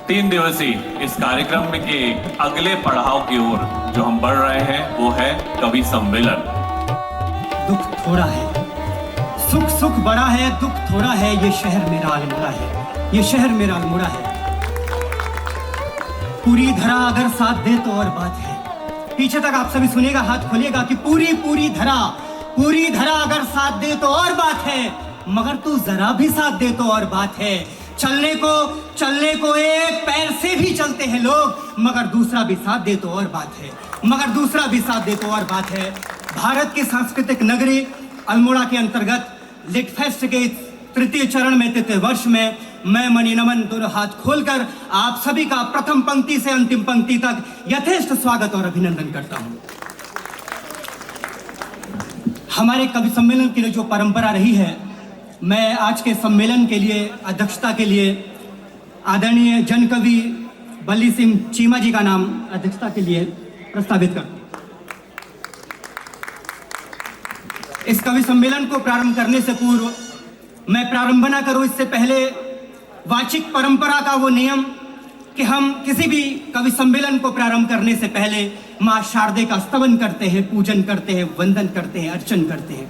3 दिवसीय इस कार्यक्रम में के अगले पड़ाव की ओर जो हम बढ़ रहे हैं वो है कवि सम्मेलन। दुख थोड़ा है, सुख सुख बड़ा है, दुख थोड़ा है, ये शहर मेरा अल्मोड़ा है, ये शहर मेरा अल्मोड़ा है। पूरी धरा अगर साथ दे तो और बात है। पीछे तक आप सभी सुनेगा, हाथ खोलिएगा कि पूरी धरा अगर साथ दे तो और बात है, मगर तू जरा भी साथ दे तो और बात है। चलने को एक पैर से भी चलते हैं लोग, मगर दूसरा भी साथ दे तो और बात है, भारत के सांस्कृतिक नगरी अल्मोड़ा के अंतर्गत लिटफेस्ट के तृतीय चरण में, तृतीय वर्ष में मैं मणि नमन दोनों हाथ खोलकर आप सभी का प्रथम पंक्ति से अंतिम पंक्ति तक यथेष्ट स्वागत और अभिनंदन करता हूं। हमारे कवि सम्मेलन की जो परंपरा रही है, मैं आज के सम्मेलन के लिए अध्यक्षता के लिए आदरणीय जन कवि बल्ली सिंह चीमा जी का नाम अध्यक्षता के लिए प्रस्तावित करता हूं। इस कवि सम्मेलन को प्रारंभ करने से पूर्व मैं प्रारंभ न करूं, इससे पहले वाचिक परंपरा का वो नियम कि हम किसी भी कवि सम्मेलन को प्रारंभ करने से पहले मां शारदे का स्तवन करते हैं, पूजन करते हैं, वंदन करते हैं, अर्चन करते हैं।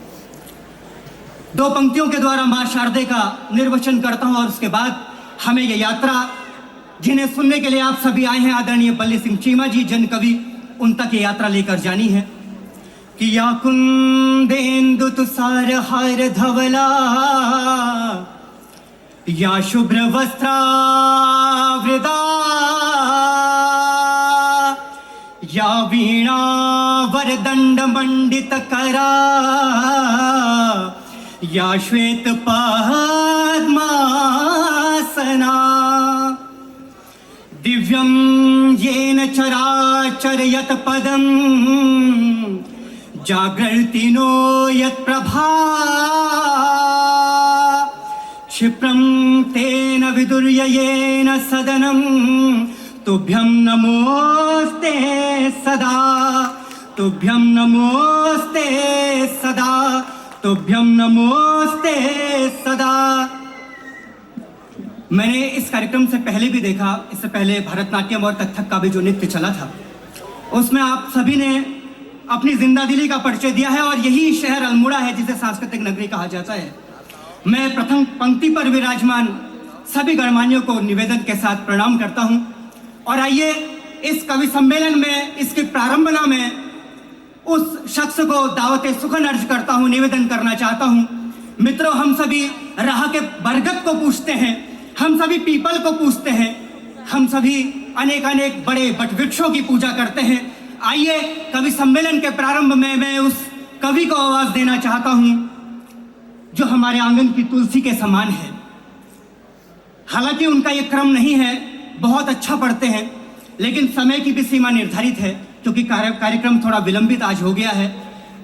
2 पंक्तियों के द्वारा मां शारदे का निर्वचन करता हूं और उसके बाद हमें ये यात्रा, जिन्हें सुनने के लिए आप सभी आए हैं, आदरणीय बल्ली सिंह चीमा जी जन कवि, उन तक ये यात्रा लेकर जानी है कि या कुंदेन्दु तुषार हार धवला, या शुभ्र वस्त्रावृता, या वीणा वरदंड मंडित करा, या श्वेत पद्मासना, दिव्यं येन चराचर यत् पदं जागृति नो यत् प्रभा, क्षिप्रं तेन विदुर्ययेन सदनं, तुभ्यं नमोस्ते सदा, तुभ्यं नमोस्ते सदा, तुभ्यं नमोस्ते सदा। मैंने इस कार्यक्रम से पहले भी देखा, इससे पहले भरतनाट्यम और कथक का भी जो नृत्य चला था, उसमें आप सभी ने अपनी जिंदादिली का परिचय दिया है और यही शहर अल्मोड़ा है जिसे सांस्कृतिक नगरी कहा जाता है। मैं प्रथम पंक्ति पर विराजमान सभी गणमान्यों को निवेदन के साथ प्रणाम करता हूं और आइए इस कवि सम्मेलन में, इसके प्रारंभना में उस शख्स को दावते सुखन अर्ज करता हूं, निवेदन करना चाहता हूं। मित्रों, हम सभी राह के बरगद को पूछते हैं, हम सभी पीपल को पूछते हैं, हम सभी अनेक बड़े वटवृक्षों की पूजा करते हैं। आइए कवि सम्मेलन के प्रारंभ में मैं उस कवि को आवाज देना चाहता हूं जो हमारे आंगन की तुलसी के समान है। हालांकि उनका ये क्रम नहीं है, बहुत अच्छा पढ़ते हैं, लेकिन समय की भी सीमा निर्धारित है क्योंकि कार्यक्रम थोड़ा विलंबित आज हो गया है।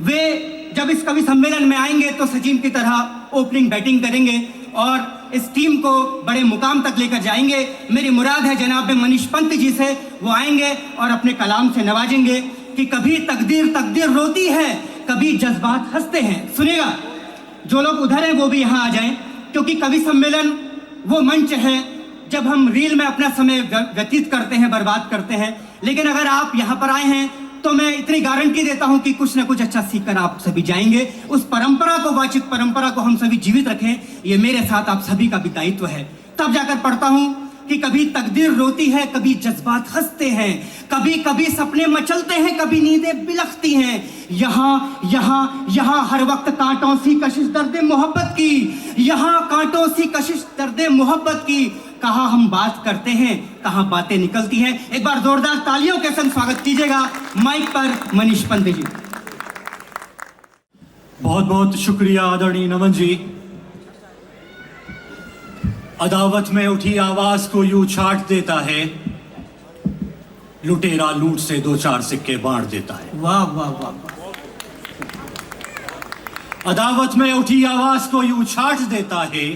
वे जब इस कवि सम्मेलन में आएंगे तो सचिन की तरह ओपनिंग बैटिंग करेंगे और इस टीम को बड़े मुकाम तक लेकर जाएंगे। मेरी मुराद है जनाब मनीष पंत जी से, वो आएंगे और अपने कलाम से नवाजेंगे कि कभी तकदीर रोती है, कभी जज्बात हंसते हैं। सुनिएगा, जो लोग उधर हैं वो भी यहाँ आ जाएं, क्योंकि कवि सम्मेलन वो मंच है जब हम रील में अपना समय व्यतीत करते हैं, बर्बाद करते हैं, लेकिन अगर आप यहाँ पर आए हैं तो मैं इतनी गारंटी देता हूं कि कुछ ना कुछ अच्छा सीखकर आप सभी जाएंगे। उस परंपरा को, वाचिक परंपरा को हम सभी जीवित रखें, ये मेरे साथ आप सभी का भी दायित्व है। तब जाकर पढ़ता हूं कि कभी तकदीर रोती है, कभी जज्बात हंसते हैं, कभी सपने मचलते हैं, कभी नींदें बिलखती हैं। यहाँ हर वक्त कांटों सी कशिश दर्दे मोहब्बत की, यहाँ कांटों सी कशिश दर्दे मोहब्बत की, कहाँ हम बात करते हैं, कहाँ बातें निकलती हैं। एक बार जोरदार तालियों के संग स्वागत कीजिएगा माइक पर मनीष पंत जी। बहुत बहुत शुक्रिया आदरणीय नमन जी। अदावत में उठी आवाज को यूं छाट देता है, लुटेरा लूट से 2-4 सिक्के बांट देता है। वाह वाह वाह। अदावत में उठी आवाज को यूं छाट देता है,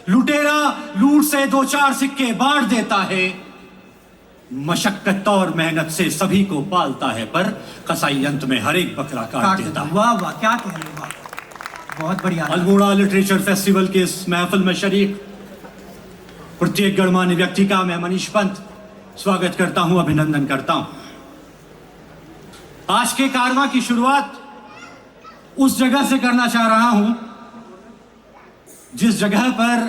लुटेरा लूट से 2-4 सिक्के बांट देता है। मशक्कत और मेहनत से सभी को पालता है, पर कसाई अंत में हर एक बकरा काट देता है। वाह वाह, क्या कह रहे हो, बहुत बढ़िया। अल्मोड़ा लिटरेचर फेस्टिवल के इस महफिल में शरीक प्रत्येक गणमान्य व्यक्ति का मैं मनीष पंत स्वागत करता हूं, अभिनंदन करता हूं। आज के कारवां की शुरुआत उस जगह से करना चाह रहा हूं जिस जगह पर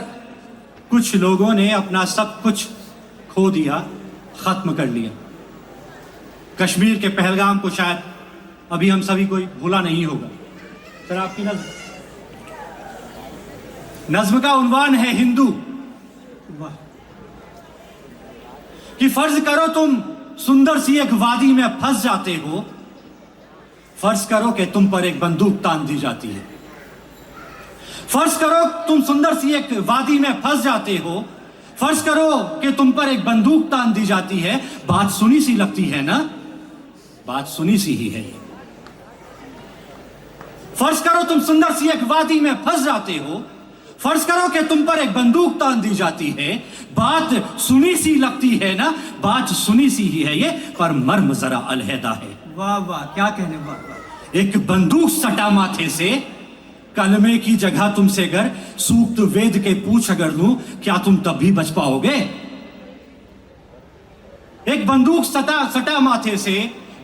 कुछ लोगों ने अपना सब कुछ खो दिया, खत्म कर लिया। कश्मीर के पहलगाम को शायद अभी हम सभी को भूला नहीं होगा। सर, आपकी नज्म का उन्वान है हिंदू। वाह। कि फर्ज करो तुम सुंदर सी एक वादी में फंस जाते हो, फर्ज करो कि तुम पर एक बंदूक तान दी जाती है। फर्ज करो तुम सुंदर सी एक वादी में फंस जाते हो, फर्ज करो कि तुम पर एक बंदूक तान दी जाती है। बात सुनी सी लगती है ना, बात सुनी सी ही है। फर्ज करो तुम सुंदर सी एक वादी में फंस जाते हो, फर्ज करो कि तुम पर एक बंदूक तान दी जाती है। बात सुनी सी लगती है ना, बात सुनी सी ही है ये, पर मर्म जरा अलहदा है। वाह वाह, क्या कहने, वाह वाह। एक बंदूक सटा माथे से, कलमे की जगह तुमसे अगर सूक्त वेद के पूछ अगर लूं, क्या तुम तब भी बच पाओगे? एक बंदूक सटा माथे से,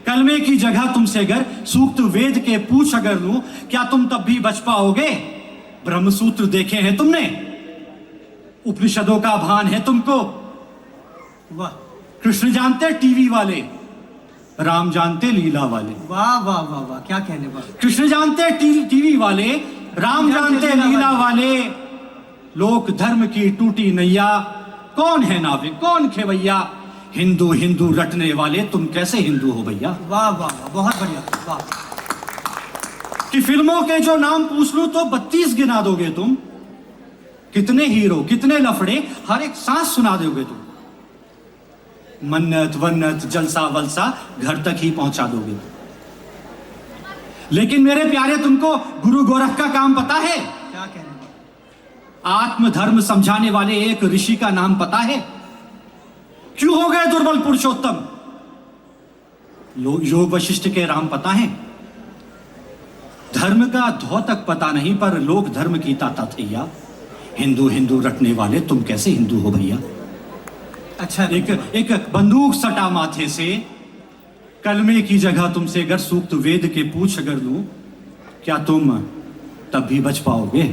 कलमे की जगह तुमसे अगर सूक्त वेद के पूछ अगर लूं, क्या तुम तब भी बच पाओगे? ब्रह्मसूत्र देखे हैं तुमने, उपनिषदों का भान है तुमको। वाह। कृष्ण जानते टीवी वाले, राम जानते लीला वाले। वाह वाह वाह वाह, क्या कहने, वाह। कृष्ण जानते टीवी वाले, राम जानते लीला वाले। लोक धर्म की टूटी नैया, कौन है नाविक कौन खेवैया? हिंदू हिंदू रटने वाले, तुम कैसे हिंदू हो भैया? वाह वाह वाह, बहुत बढ़िया, वाह। कि फिल्मों के जो नाम पूछ लूं तो 32 गिना दोगे तुम। कितने हीरो, कितने लफड़े, हर एक सांस सुना दोगे तुम। मन्नत वन्नत जलसा वलसा घर तक ही पहुंचा दोगे तुम। लेकिन मेरे प्यारे, तुमको गुरु गोरख का काम पता है? क्या कहने, आत्मधर्म समझाने वाले एक ऋषि का नाम पता है? क्यों हो गए दुर्बल पुरुषोत्तम? योग वशिष्ठ के राम पता है? धर्म का धौ तक पता नहीं, पर लोक धर्म की ताता थैया। हिंदू हिंदू रटने वाले, तुम कैसे हिंदू हो भैया? अच्छा। एक बंदूक सटा माथे से, कलमे की जगह तुमसे अगर सूक्त वेद के पूछ अगर लूं, क्या तुम तब भी बच पाओगे?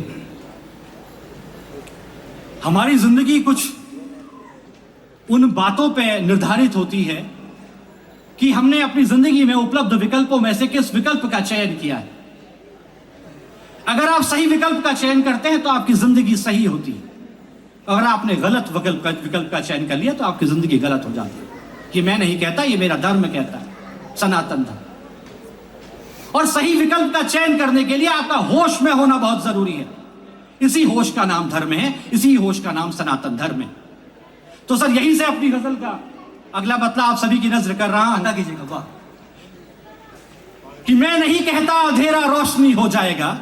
हमारी जिंदगी कुछ उन बातों पे निर्धारित होती है कि हमने अपनी जिंदगी में उपलब्ध विकल्पों में से किस विकल्प का चयन किया है। अगर आप सही विकल्प का चयन करते हैं तो आपकी जिंदगी सही होती है। अगर आपने गलत विकल्प का चयन कर लिया तो आपकी जिंदगी गलत हो जाती है। कि मैं नहीं कहता, ये मेरा धर्म कहता है, सनातन धर्म। और सही विकल्प का चयन करने के लिए आपका होश में होना बहुत जरूरी है। इसी होश का नाम धर्म है, इसी होश का नाम सनातन धर्म है। तो सर, यहीं से अपनी गजल का अगला बतला आप सभी की नजर कर रहा हूं। अदा कीजिएगा, वाह। कि मैं नहीं कहता अंधेरा रोशनी हो जाएगा,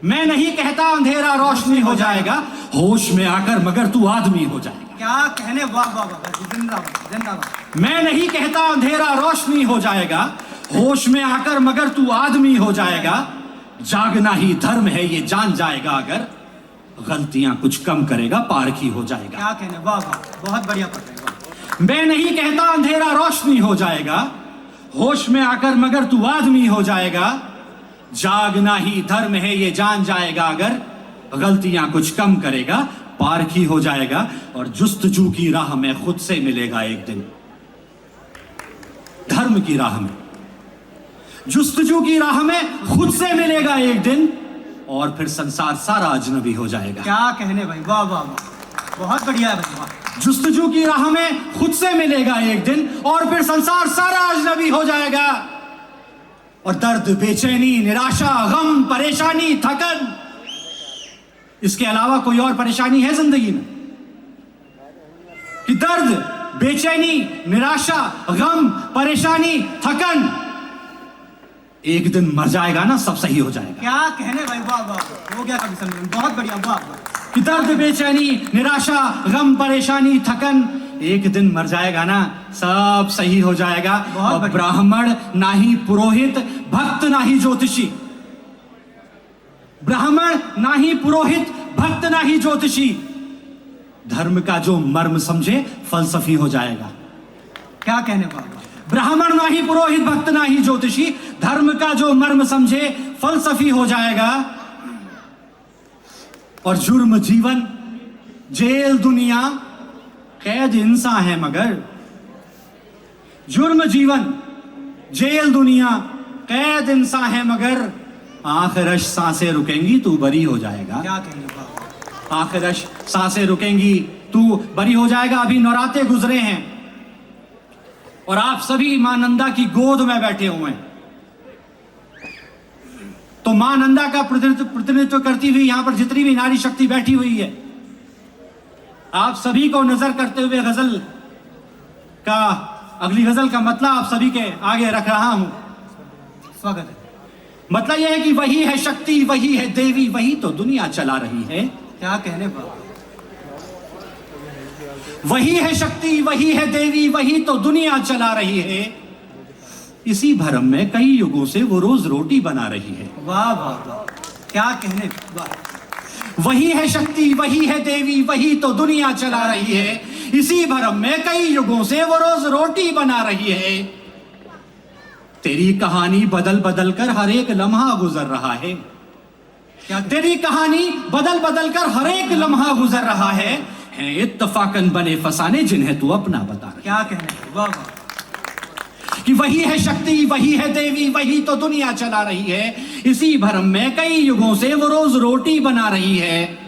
मैं नहीं कहता अंधेरा रोशनी हो जाएगा, होश में आकर मगर तू आदमी हो जाएगा। क्या कहने, वाह वाह वाह, जिंदाबाद जिंदाबाद। मैं नहीं कहता अंधेरा रोशनी हो जाएगा, होश में आकर मगर तू आदमी हो जाएगा। जागना ही धर्म है ये जान जाएगा, अगर गलतियां कुछ कम करेगा पारखी हो जाएगा। क्या कहने, वाह वाह, बहुत बढ़िया पढ़ रहे, वाह। मैं नहीं कहता अंधेरा रोशनी हो जाएगा, होश में आकर मगर तू आदमी हो जाएगा। जागना ही धर्म है ये जान जाएगा, अगर गलतियां कुछ कम करेगा पारखी हो जाएगा। और जुस्तजू की राह में खुद से मिलेगा एक दिन। धर्म की राह में, जुस्तजू की राह में खुद से मिलेगा एक दिन, और फिर संसार सारा अजनबी हो जाएगा। क्या कहने भाई, वाह वाह वाह, बहुत बढ़िया है भाई, वाह। जुस्तजू की राह में खुद से मिलेगा एक दिन, और फिर संसार सारा अजनबी हो जाएगा। और दर्द, बेचैनी, निराशा, गम, परेशानी, थकन, इसके अलावा कोई और परेशानी है जिंदगी में? कि दर्द, बेचैनी, निराशा, गम, परेशानी, थकन, एक दिन मर जाएगा ना, सब सही हो जाएगा। क्या कहने भाई, वाह वाह, हो गया कभी सम्मेलन, बहुत बढ़िया, वाह वाह। कि दर्द, बेचैनी, निराशा, गम, परेशानी, थकन, एक दिन मर जाएगा ना, सब सही हो जाएगा। बहुत और बढ़िया। ब्राह्मण ना ही पुरोहित, भक्त ना ही ज्योतिषी, ब्राह्मण ना ही पुरोहित, भक्त ना ही ज्योतिषी, धर्म का जो मर्म समझे फलसफी हो जाएगा। क्या कहने बाबा। ब्राह्मण ना ही पुरोहित, भक्त ना ही ज्योतिषी, धर्म का जो मर्म समझे फलसफी हो जाएगा। और जुर्म जीवन, जेल दुनिया, कैद इंसान है मगर। जुर्म जीवन, जेल दुनिया, कैद इंसान है मगर। आखिरश सांसें रुकेंगी तू बरी हो जाएगा। क्या कहने बाबा। आखिरश सांसें रुकेंगी तू बरी हो जाएगा। अभी नवरात्रे गुजरे हैं और आप सभी मां नंदा की गोद में बैठे हुए हैं। तो मां नंदा का प्रतिनिधित्व करती हुई यहां पर जितनी भी नारी शक्ति बैठी हुई है, आप सभी को नजर करते हुए गजल का, अगली गजल का मतलब आप सभी के आगे रख रहा हूं। स्वागत है। मतलब यह है कि वही है शक्ति, वही है देवी, वही तो दुनिया चला रही है। क्या कहने बाबा। वही है शक्ति, वही है देवी, वही तो दुनिया चला रही है। इसी भरम में कई युगों से वो रोज रोटी बना रही है। वाह वाह वाह। क्या कहने वाह। वही है शक्ति, वही है देवी, वही तो दुनिया चला रही है। इसी भरम में कई युगों से वो रोज रोटी बना रही है। तेरी कहानी बदल बदल कर हर एक लम्हा गुजर रहा है। क्या तेरी कहानी बदल बदल कर हर एक लम्हा गुजर रहा है इत्तफाकन बने फसाने जिन्हें तू अपना बता रहा। क्या कहने वाह वाह। कि वही है शक्ति, वही है देवी, वही तो दुनिया चला रही है। इसी भरम में कई युगों से वो रोज रोटी बना रही है।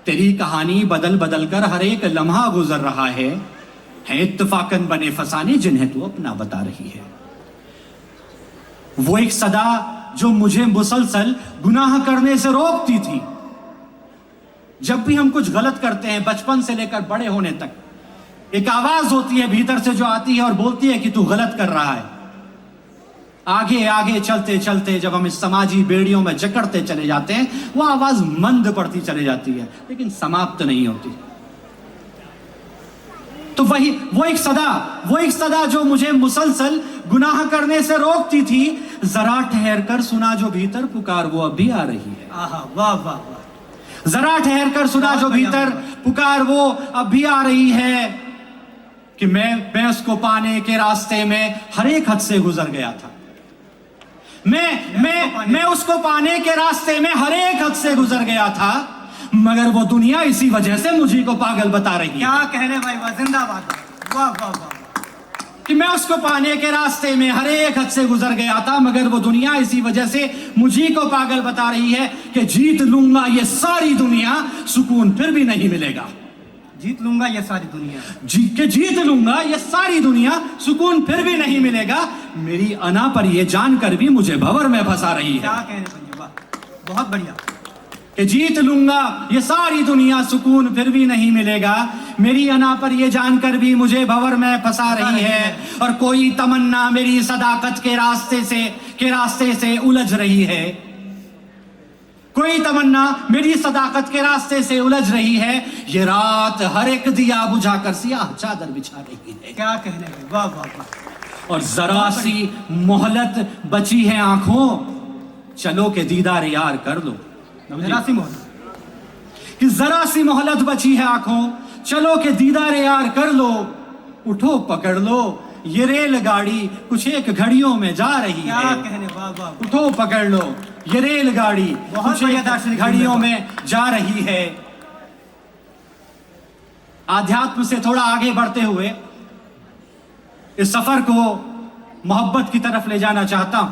तेरी कहानी बदल बदल कर हर एक लम्हा गुजर रहा है इत्तफाकन बने फसाने जिन्हें तू अपना बता रही है। वो एक सदा जो मुझे मुसलसल गुनाह करने से रोकती थी। जब भी हम कुछ गलत करते हैं, बचपन से लेकर बड़े होने तक, एक आवाज होती है भीतर से जो आती है और बोलती है कि तू गलत कर रहा है। आगे आगे चलते चलते जब हम इस समाजी बेड़ियों में जकड़ते चले जाते हैं, वो आवाज मंद पड़ती चली जाती है, लेकिन समाप्त नहीं होती। तो वो एक सदा जो मुझे मुसलसल गुनाह करने से रोकती थी। जरा ठहर कर सुना जो भीतर पुकार, वो अब भी आ रही है। आहा वाह वाह वाह। जरा ठहर कर सुना जो भीतर पुकार, वो अब भी आ रही है। कि मैं उसको पाने के रास्ते में हर एक हद से गुजर गया था। मैं उसको पाने के रास्ते में हर एक हद से गुजर गया था, मगर वो दुनिया इसी वजह से मुझे को पागल बता रही है। क्या कहने भाई वाह। जिंदाबाद। वाह वाह वाह। कि मैं उसको पाने के रास्ते में हर एक हद से गुजर गया था, मगर वो दुनिया इसी वजह से मुझे को पागल बता रही है कि जीत लूंगा ये सारी दुनिया, सुकून फिर भी नहीं मिलेगा। जीत लूंगा ये सारी दुनिया। जीत लूंगा ये सारी दुनिया, सुकून फिर भी नहीं मिलेगा। मेरी अना पर ये जानकर भी मुझे भंवर में फंसा रही है। क्या कहने भाई वाह। बहुत बढ़िया। कि जीत लूंगा ये सारी दुनिया, सुकून फिर भी नहीं मिलेगा। मेरी अना पर ये जानकर भी मुझे भंवर में फंसा रही है। और कोई तमन्ना मेरी सदाकत के रास्ते से उलझ रही है। कोई तमन्ना मेरी सदाकत के रास्ते से उलझ रही है। ये रात हर एक दिया बुझाकर सियाह चादर बिछा रही है। क्या कहने भाई वाह वाह वाह। और जरा सी मोहलत बची है आंखों, चलो के दीदार यार कर लो। जरा सी मोहलत। कि जरा सी मोहलत बची है आंखों, चलो के दीदार यार कर लो। उठो पकड़ लो ये रेलगाड़ी, कुछ एक घड़ियों में जा रही क्या है। कहने वाह वाह। उठो पकड़ लो ये रेलगाड़ी, बहुत कुछ बढ़िया एक दार्शनिक घड़ियों में जा रही है। आध्यात्म से थोड़ा आगे बढ़ते हुए इस सफर को मोहब्बत की तरफ ले जाना चाहता हूं।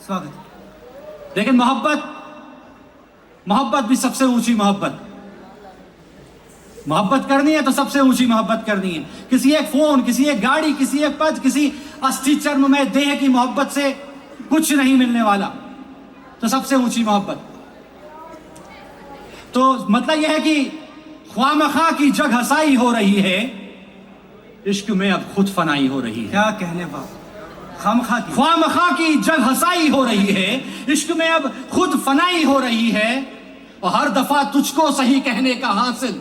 स्वागत। लेकिन मोहब्बत भी सबसे ऊंची मोहब्बत करनी है तो सबसे ऊंची मोहब्बत करनी है। किसी एक फोन, किसी एक गाड़ी, किसी एक पद, किसी अस्थि चर्म में देह की मोहब्बत से कुछ नहीं मिलने वाला। तो सबसे ऊंची मोहब्बत तो मतलब यह है कि ख्वामखा की जग हसाई हो रही है, इश्क में अब खुद फनाई हो रही है। क्या कहने वाह। ख्वामखा की जग हसाई हो रही है, इश्क में अब खुद फनाई हो रही है। और हर दफा तुझको सही कहने का हासिल,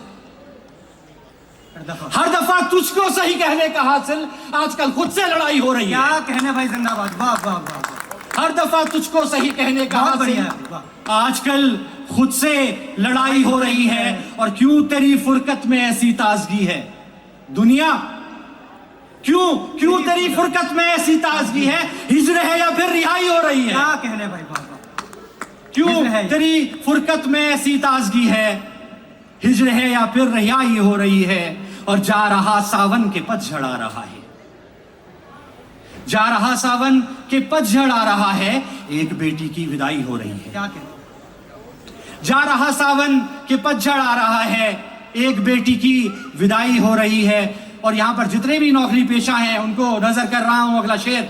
हर दफा तुझको सही कहने का हासिल, आजकल खुद से लड़ाई हो रही है। क्या कहने भाई। जिंदाबाद। वाह वाह वाह। हर दफा तुझको सही कहने का बहुत बढ़िया हासिल, है। वाह। आजकल खुद से लड़ाई हो रही है, और क्यों तेरी फुरकत में ऐसी ताजगी है दुनिया, क्यों तेरी फुरकत में ऐसी ताजगी है, हिज्र है या फिर रिहाई हो रही है? क्या कहने भाई बाबा, क्यों तेरी फुरकत में ऐसी ताजगी है, हिज्र है या फिर रिहाई हो रही है, और जा रहा सावन के पतझड़ आ रहा है, जा रहा सावन के पतझड़ आ रहा है, एक बेटी की विदाई हो रही है। क्या कहने, जा रहा सावन के पतझड़ आ रहा है, एक बेटी की विदाई हो रही है, और यहां पर जितने भी नौकरी पेशा हैं उनको नजर कर रहा हूं अगला शेर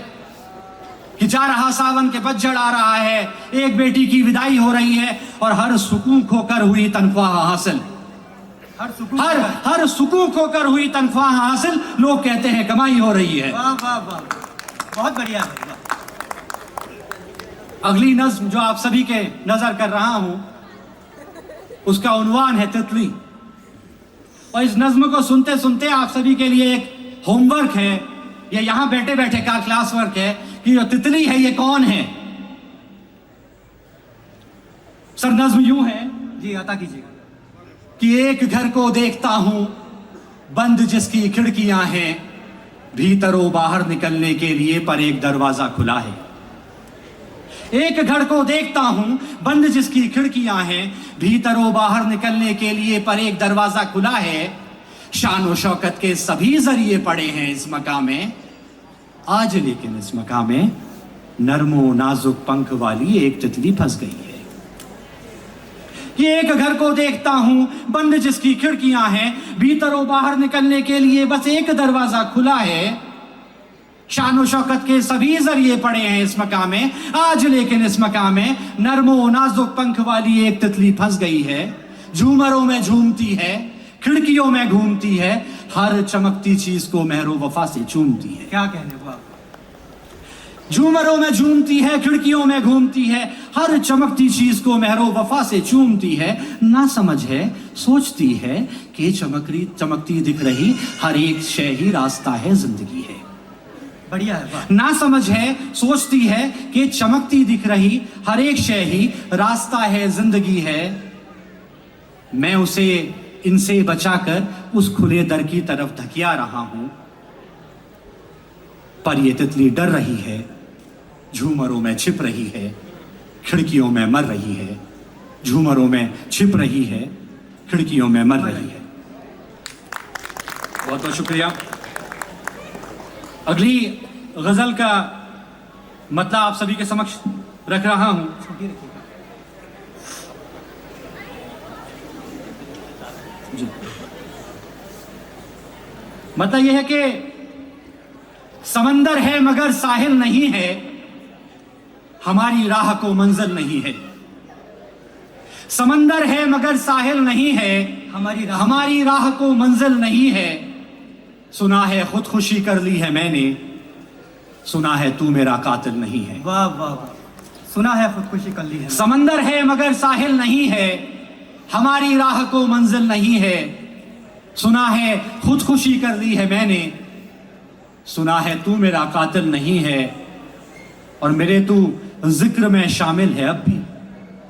कि जा रहा सावन के पतझड़ आ रहा है, एक बेटी की विदाई हो रही है, और हर सुकून खोकर हुई तनख्वाह हासिल, हर सुकून खोकर हुई तनख्वाह हासिल, लोग कहते हैं कमाई हो रही है। वाह वाह वाह, बहुत बढ़िया है। अगली नज्म जो आप सभी के नजर कर रहा हूं उसका उन्वान है तितली, और इस नज्म को सुनते सुनते आप सभी के लिए एक होमवर्क है, ये यहां बैठे बैठे का क्लास वर्क है कि जो तितली है ये कौन है। सर नज्म यूं है जी, अता कीजिएगा। कि एक घर को देखता हूं बंद जिसकी खिड़कियां हैं, भीतरों बाहर निकलने के लिए पर एक दरवाजा खुला है। एक घर को देखता हूं बंद जिसकी खिड़कियां हैं, भीतरों बाहर निकलने के लिए पर एक दरवाजा खुला है। शान और शौकत के सभी जरिए पड़े हैं इस मकाम में, आज लेकिन इस मकाम में नरमो नाजुक पंख वाली एक तितली फंस गई है। ये एक घर को देखता हूं बंद जिसकी खिड़कियां हैं, भीतरों बाहर निकलने के लिए बस एक दरवाजा खुला है। शान शौकत के सभी जरिए पड़े हैं इस मकाम में, आज लेकिन इस मकाम में नरमो नाजुक पंख वाली एक तितली फंस गई है। झूमरों में झूमती है, खिड़कियों में घूमती है, हर चमकती चीज को मेहरो वफा से चूमती है। क्या कहने, वाह। झूमरों में झूमती है, खिड़कियों में घूमती है, हर चमकती चीज को मेहरो वफा से चूमती है। ना समझ है सोचती है कि चमकती दिख रही हर एक शय ही रास्ता है जिंदगी है। बढ़िया है, वाह। ना समझ है सोचती है कि चमकती दिख रही हर एक शय ही रास्ता है जिंदगी है। मैं उसे इनसे बचाकर उस खुले दर की तरफ धकिया रहा हूं, पर यह तितली डर रही है, झूमरों में छिप रही है, खिड़कियों में मर रही है। झूमरों में छिप रही है, खिड़कियों में मर रही है। बहुत बहुत शुक्रिया। अगली गजल का मतलब आप सभी के समक्ष रख रहा हूं। छोटी रखिएगा। जी। मतलब यह है कि समंदर है मगर साहिल नहीं है, हमारी राह को मंजिल नहीं है। समंदर है मगर साहिल नहीं है, हमारी राह को मंजिल नहीं है। सुना है खुदकुशी कर ली है मैंने, सुना है तू मेरा कातिल नहीं है। वाह वाह वाह, सुना है खुदकुशी कर ली है। समंदर है मगर साहिल नहीं है, हमारी राह को मंजिल नहीं है। सुना है खुदकुशी कर ली है मैंने, सुना है तू मेरा कातिल नहीं है। और मेरे तू जिक्र में शामिल है अब भी,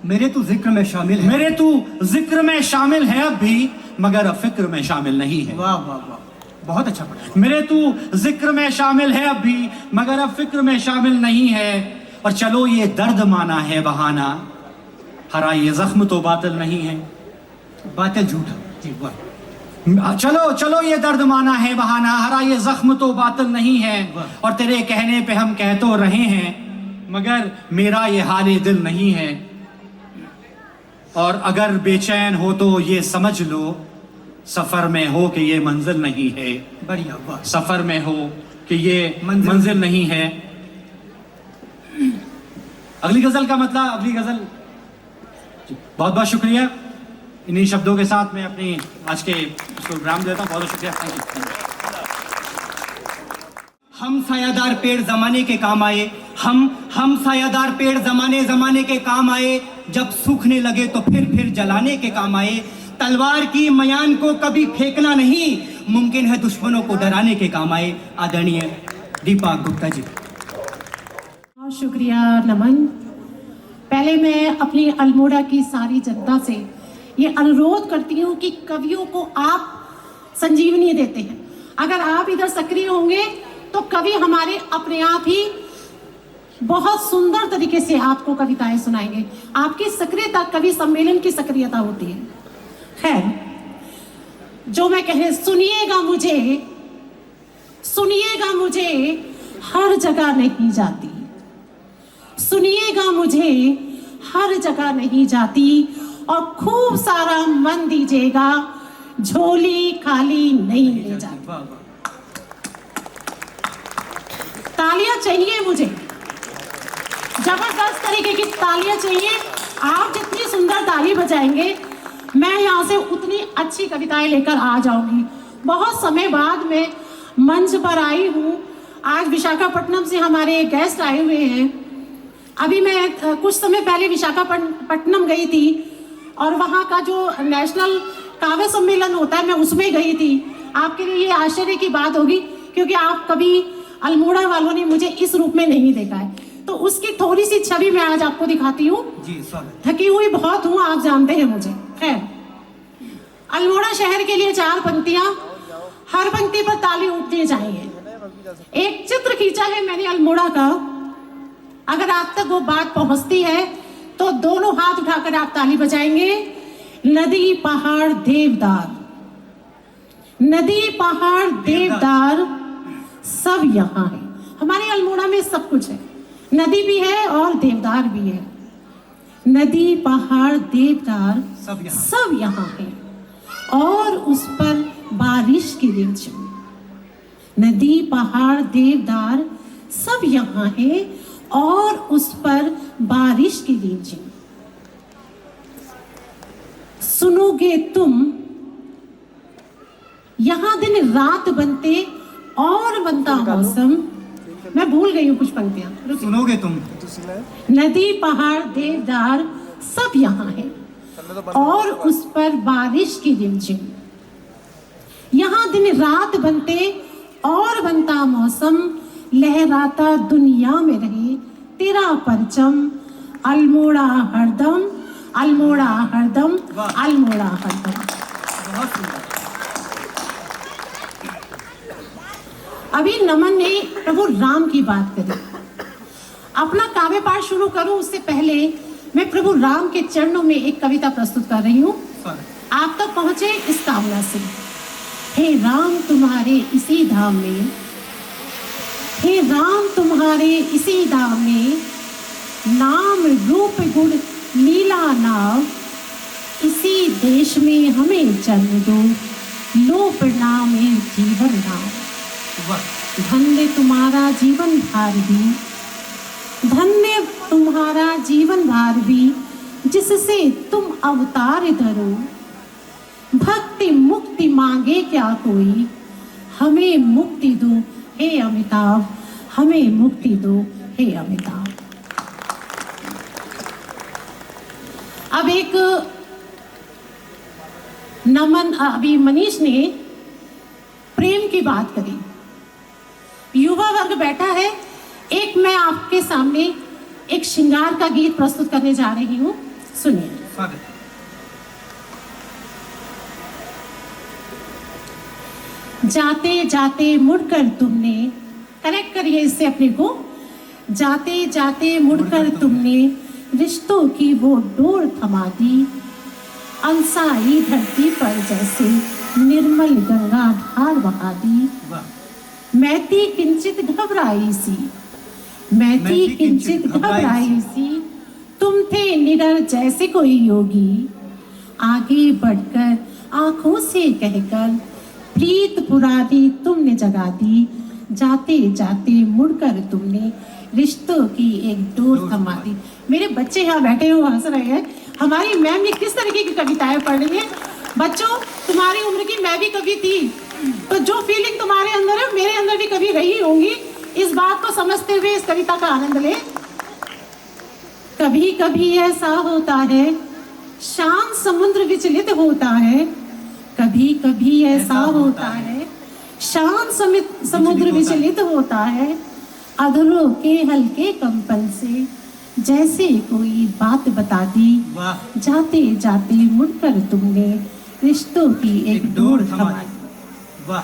मेरे तो जिक्र में शामिल है। मेरे तू जिक्र में शामिल है अब भी, मगर अब फिक्र में शामिल नहीं है। वाह वाह वाह, बहुत अच्छा पढ़ा। मेरे तू जिक्र में शामिल है अब भी, मगर अब फिक्र में शामिल नहीं है। और चलो ये दर्द माना है बहाना, हरा ये जख्म तो बातिल नहीं है। बातें झूठा जी, वाह। चलो चलो ये दर्द माना है बहाना, हरा ये जख्म तो बातिल नहीं है। और तेरे कहने पे हम कह तो रहे हैं, मगर मेरा ये हाले दिल नहीं है। और अगर बेचैन हो तो ये समझ लो, सफर में हो कि ये मंजिल नहीं है। बढ़िया, वाह। सफर में हो कि ये मंजिल नहीं है। अगली गजल का मतलब, अगली गजल। बहुत बहुत शुक्रिया। इन्हीं शब्दों के साथ मैं अपनी आज के प्रोग्राम देता हूँ। बहुत बहुत शुक्रिया, थैंक यू। हम सायादार पेड़ जमाने के काम आए, हम सायादार पेड़ जमाने के काम आए। जब सूखने लगे तो फिर जलाने के काम आए। तलवार की मयान को कभी फेंकना नहीं, मुमकिन है दुश्मनों को डराने के काम आए। आदरणीय दीपा गुप्ता जी। बहुत शुक्रिया, नमन। पहले मैं अपनी अल्मोड़ा की सारी जनता से ये अनुरोध करती हूँ कि कवियों को आप संजीवनी देते हैं। अगर आप इधर सक्रिय होंगे तो कवि हमारे अपने आप ही बहुत सुंदर तरीके से आपको कविताएं सुनाएंगे। आपकी सक्रियता कवि सम्मेलन की सक्रियता होती है। खैर, जो मैं कह सुनिएगा मुझे हर जगह नहीं जाती, सुनिएगा मुझे हर जगह नहीं जाती, और खूब सारा मन दीजिएगा, झोली खाली नहीं ले जाती। तालियां चाहिए मुझे, जबरदस्त तरीके की तालियां चाहिए। आप जितनी सुंदर ताली बजाएंगे, मैं यहाँ से उतनी अच्छी कविताएं लेकर आ जाऊंगी। बहुत समय बाद मैं मंच पर आई हूँ। आज विशाखापट्टनम से हमारे गेस्ट आए हुए हैं। अभी मैं कुछ समय पहले विशाखापट्टनम गई थी और वहाँ का जो नेशनल काव्य सम्मेलन होता है, मैं उसमें गई थी। आपके लिए ये आश्चर्य की बात होगी क्योंकि आप कभी अल्मोड़ा वालों ने मुझे इस रूप में नहीं देखा है, तो उसकी थोड़ी सी छवि मैं आज आपको दिखाती हूँ। जी स्वागत। थकी हुई बहुत हूँ, आप जानते हैं मुझे। खैर, अल्मोड़ा शहर के लिए 4 पंक्तियां, हर पंक्ति पर ताली उठनी चाहिए। एक चित्र खींचा है मैंने अल्मोड़ा का, अगर आप तक वो बात पहुंचती है तो दोनों हाथ उठाकर आप ताली बजाएंगे। नदी पहाड़ देवदार, नदी पहाड़ देवदार सब यहाँ है। हमारे अल्मोड़ा में सब कुछ है, नदी भी है और देवदार भी है। नदी पहाड़ देवदार सब यहाँ है और उस पर बारिश की रिमझिम। नदी पहाड़ देवदार सब यहाँ है और उस पर बारिश की रिमझिम। सुनोगे तुम, यहाँ दिन रात बनते और बनता मौसम। मैं भूल गई हूँ कुछ पंक्तियां। सुनोगे तुम, नदी पहाड़ देवदार सब यहाँ है और उस पर बारिश की रिमझिम। यहाँ दिन रात बनते और बनता मौसम, लहराता दुनिया में रहे तेरा परचम। अल्मोड़ा हरदम, अल्मोड़ा हरदम, अल्मोड़ा हरदम। बहुत सुंदर। अभी नमन ने प्रभु राम की बात करी। अपना काव्य पाठ शुरू करूं उससे पहले मैं प्रभु राम के चरणों में एक कविता प्रस्तुत कर रही हूँ, आप तक पहुंचे इस कामना से। हे राम तुम्हारे इसी धाम में, हे राम तुम्हारे इसी धाम में, नाम रूप गुण लीला नाव। इसी देश में हमें जन्म दो, लो प्रणाम जीवन नाम। धन्य तुम्हारा जीवन भार भी, धन्य तुम्हारा जीवन भार भी, जिससे तुम अवतार धरो। भक्ति मुक्ति मांगे क्या कोई, हमें मुक्ति दो हे अमिताभ, हमें मुक्ति दो हे अमिताभ। अब एक नमन, अभी मनीष ने प्रेम की बात करी। युवा वर्ग बैठा है, एक मैं आपके सामने एक श्रृंगार का गीत प्रस्तुत करने जा रही हूँ, सुनिए। जाते जाते मुड़कर तुमने, कनेक्ट करिए इससे अपने को। जाते जाते मुड़कर तुमने रिश्तों की वो डोर थमा दी। अंसाई धरती पर जैसे निर्मल गंगा धार बहा दी। मैं थी किंचित घबराई सी, मैं थी किंचित घबराई सी, तुम थे निडर जैसे कोई योगी। आगे बढ़कर आंखों से कहकर प्रीत पुरानी तुमने जगा दी। जाते जाते मुड़कर तुमने रिश्तों की एक डोर थमा दी। मेरे बच्चे यहाँ बैठे हुए हंस रहे हैं, हमारी मैम ने किस तरीके की कविताएं पढ़ रही हैं। बच्चों, तुम्हारी उम्र की मैं भी कवि थी, तो जो फीलिंग तुम्हारे अंदर है मेरे अंदर भी कभी रही होंगी। इस बात को समझते हुए इस कविता का आनंद ले। कभी कभी ऐसा होता है शांत समुद्र विचलित होता है, कभी कभी ऐसा होता है शांत समुद्र विचलित होता है। अधरों के हल्के कंपन से जैसे कोई बात बता दी, वाह जाते जाते मुड़कर तुमने रिश्तों की एक डोर थमा दी। वाह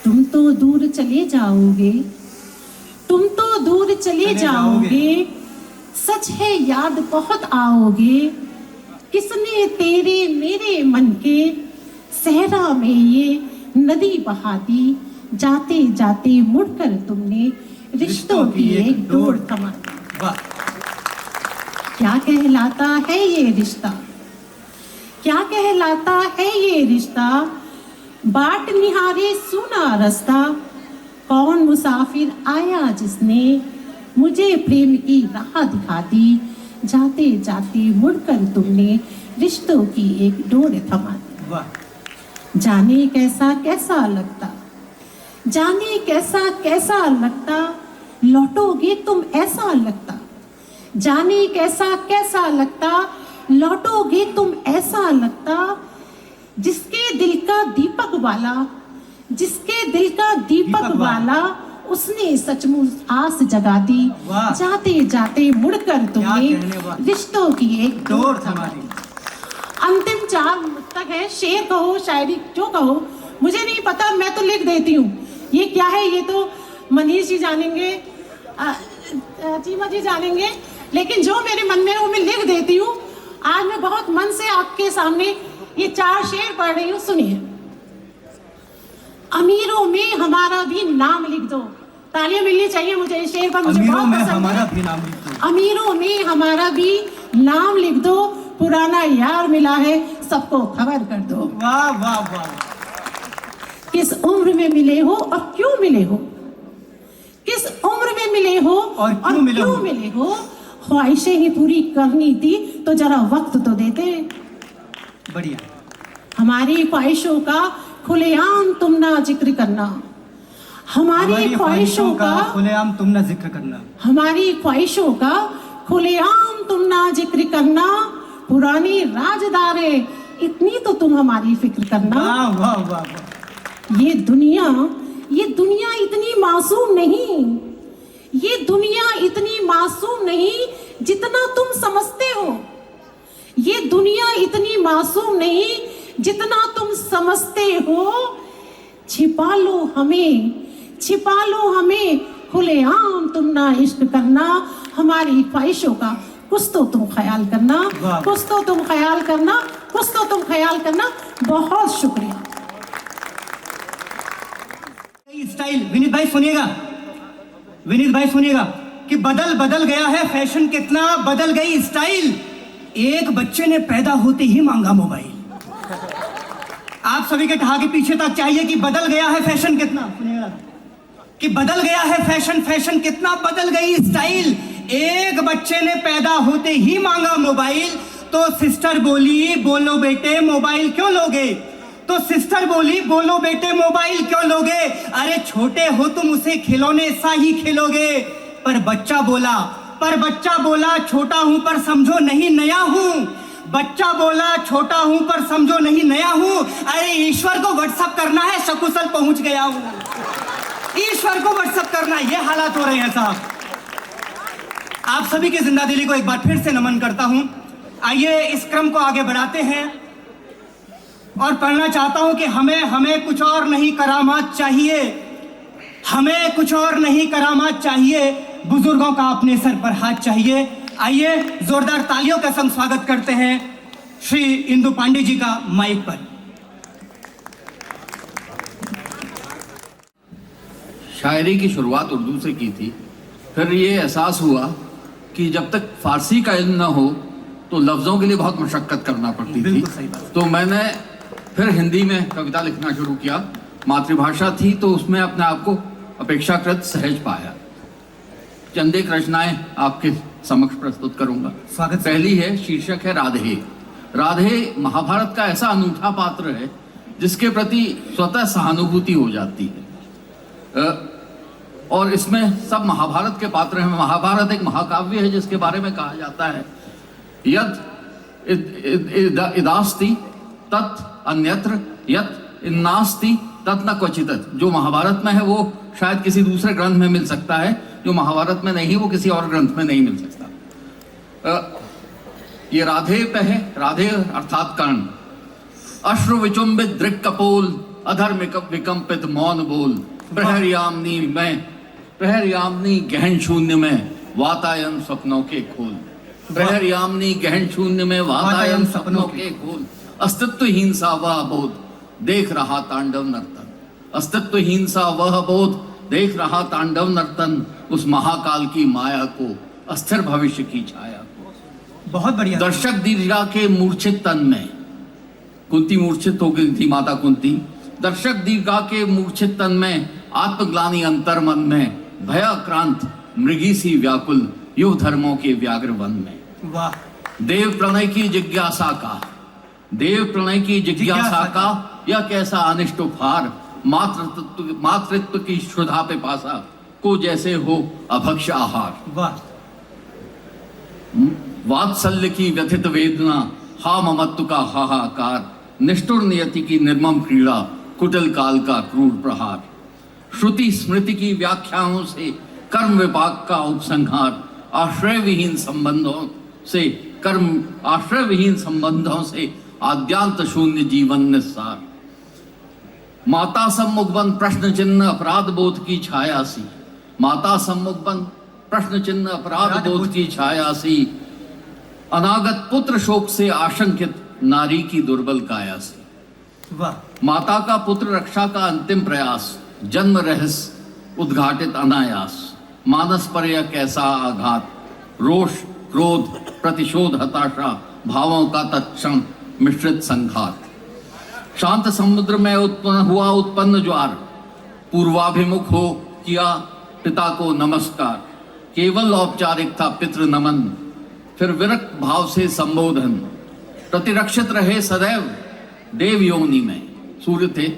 तुम तो दूर चले जाओगे, तुम तो दूर चले चले जाओगे, सच है याद बहुत आओगे। किसने तेरे मेरे मन के सहरा में ये नदी बहा दी, जाते जाते मुड़कर तुमने रिश्तों की एक डोर थमा दी। वाह क्या कहलाता है ये रिश्ता, क्या कहलाता है ये रिश्ता, बाट निहारे सुना रास्ता, कौन मुसाफिर आया जिसने मुझे प्रेम की राह दिखा दी, जाते जाते मुड़कर तुमने रिश्तों की एक डोर थमा दी। वाह जाने कैसा कैसा लगता, जाने कैसा कैसा लगता, लौटोगे तुम ऐसा लगता, जाने कैसा कैसा लगता, लौटोगे तुम ऐसा लगता। जिसके दिल का दीपक वाला, जिसके दिल का दीपक वाला, उसने सचमुच आस जगा दी, वाह। जाते जाते मुड़कर कहने तुम्हें वाह। रिश्तों की एक डोर थमा दी। अंतिम 4 मुक्तक है, शेर कहो शायरी जो कहो, मुझे नहीं पता, मैं तो लिख देती हूँ। ये क्या है ये तो मनीष जी जानेंगे, चीमा जी जानेंगे, लेकिन जो मेरे मन में है वो मैं लिख देती हूँ। आज मैं बहुत मन से आपके सामने ये 4 शेर पढ़ रही हूँ, सुनिए। अमीरों में हमारा भी नाम लिख दो, तालियां मिलनी चाहिए मुझे इस शेर पर, मुझे अमीरों बहुत में पसंद हमारा है। भी नाम लिख दो। अमीरों में हमारा भी नाम लिख दो, पुराना यार मिला है सबको खबर कर दो। वाह वाह वाह किस उम्र में मिले हो और क्यों मिले हो, किस उम्र में मिले हो और क्यों मिले हो? ख्वाहिशें ही पूरी करनी थी तो जरा वक्त तो देते। बढ़िया। हमारी ख्वाहिशों का खुलेआम तुम ना जिक्र करना, हमारी ख्वाहिशों का खुलेआम तुम ना जिक्र करना, हमारी ख्वाहिशों का खुलेआम तुम ना जिक्र करना। पुरानी राजदारे इतनी तो तुम हमारी फिक्र करना। वाह वाह वाह वाह। ये दुनिया इतनी मासूम नहीं, ये दुनिया इतनी मासूम नहीं जितना तुम समझते हो, ये दुनिया इतनी मासूम नहीं जितना तुम समझते हो। छिपा लो हमें, छिपा लो हमें, खुलेआम तुम ना इश्क करना। हमारी ख्वाहिशों का कुछ तो तुम ख्याल करना, वाह। कुछ तो तुम ख्याल करना, कुछ तो तुम ख्याल करना। बहुत शुक्रिया। स्टाइल विनीत भाई सुनिएगा, विनीत भाई सुनिएगा कि बदल गया है फैशन, कितना बदल गई स्टाइल। एक बच्चे ने पैदा होते ही मांगा मोबाइल। आप सभी के ठहाके पीछे तक चाहिए कि बदल गया है फैशन कितना, सुनिएगा कि बदल गया है फैशन, फैशन कितना बदल गई स्टाइल। एक बच्चे ने पैदा होते ही मांगा मोबाइल, तो सिस्टर बोली बोलो बेटे मोबाइल क्यों लोगे, तो सिस्टर बोली बोलो बेटे मोबाइल क्यों लोगे, अरे छोटे हो तुम उसे खिलौने सा ही खेलोगे। पर बच्चा बोला छोटा हूं पर समझो नहीं नया हूं, बच्चा बोला छोटा हूं पर समझो नहीं नया हूं। अरे ईश्वर को व्हाट्सएप करना है सकुशल पहुंच गया हूं, ईश्वर को व्हाट्सएप करना, ये हालात हो रहे हैं साहब। आप सभी की जिंदा दिली को एक बार फिर से नमन करता हूं। आइए इस क्रम को आगे बढ़ाते हैं और पढ़ना चाहता हूं कि हमें कुछ और नहीं करामात चाहिए, हमें कुछ और नहीं करामात चाहिए, बुजुर्गों का अपने सर पर हाथ चाहिए। आइए जोरदार तालियों का संग स्वागत करते हैं श्री इंदु पांडे जी का माइक पर। शायरी की शुरुआत उर्दू से की थी, फिर ये एहसास हुआ कि जब तक फारसी का इल्म न हो तो लफ्ज़ों के लिए बहुत मशक्क़त करना पड़ती थी। बिल्कुल सही बात। तो मैंने फिर हिंदी में कविता लिखना शुरू किया। मातृभाषा थी तो उसमें अपने आप को अपेक्षाकृत सहज पाया। चंद एक रचनाएं आपके समक्ष प्रस्तुत करूंगा। स्वागत। पहली है, शीर्षक है राधे। राधे महाभारत का ऐसा अनूठा पात्र है जिसके प्रति स्वतः सहानुभूति हो जाती है, और इसमें सब महाभारत के पात्र हैं। महाभारत एक महाकाव्य है जिसके बारे में कहा जाता है यत् इदास्ति तत् अन्यत्र, यत् नास्ति तत् न क्वचित्। जो महाभारत में है वो शायद किसी दूसरे ग्रंथ में मिल सकता है, जो महाभारत में नहीं वो किसी और ग्रंथ में नहीं मिल सकता। ये राधे पे है। राधे अर्थात कर्ण। अश्रु विचुंबित दृक् कपोल, अधर विकंपित मौन बोल। प्रहर यामिनी गहन शून्य में वातायन स्वप्नों के खोल। प्रहर यामिनी गहन शून्य में वातायन स्वप्नों के खोल। अस्तित्वहीन सा वह बोध देख रहा तांडव नर्तन। अस्तित्वहीन सा वह बोध देख रहा तांडव नर्तन। उस महाकाल की माया को, अस्थिर भविष्य की छाया को। बहुत बढ़िया। दर्शक दीर्घा के मूर्छित तन में, कुंती मूर्छित हो गई थी, माता कुंती। दर्शक दीर्घा के मूर्छित तन में, आत्मग्लानि अंतर मन में, भयाक्रांत मृगी सी व्याकुल युग धर्मों के व्याघ्र वन में। वाह। देव प्रणय की जिज्ञासा का, देव प्रणय की जिज्ञासा का यह कैसा अनिष्ट उपहार। मातृत्व की क्षुधा पे पासा को जैसे हो अभक्ष आहार। वाह। वात्सल्य की व्यथित वेदना, हा ममत्व का हाहाकार। निष्ठुर नियति की निर्मम क्रीड़ा, कुटिल काल का क्रूर प्रहार। श्रुति स्मृति की व्याख्याओं से कर्म विपाक का उपसंहार। आश्रय विहीन संबंधों से आद्यांत शून्य जीवन निस्सार। माता सम्मुख बन प्रश्न चिन्ह अपराध बोध की छाया सी। माता सम्मुख बन प्रश्न चिन्ह अपराध बोध की छाया सी। अनागत पुत्र शोक से आशंकित नारी की दुर्बल काया सी। वाह। माता का पुत्र रक्षा का अंतिम प्रयास, जन्म रहस्य उद्घाटित अनायास। मानस पर यह कैसा आघात, रोष क्रोध प्रतिशोध हताशा, भावों का तत्क्षण मिश्रित संघात। शांत समुद्र में उत्पन्न ज्वार, पूर्वाभिमुख हो किया पिता को नमस्कार। केवल औपचारिक था पितृ नमन, फिर विरक्त भाव से संबोधन। प्रतिरक्षित रहे सदैव देव योनि में। सूर्य थे,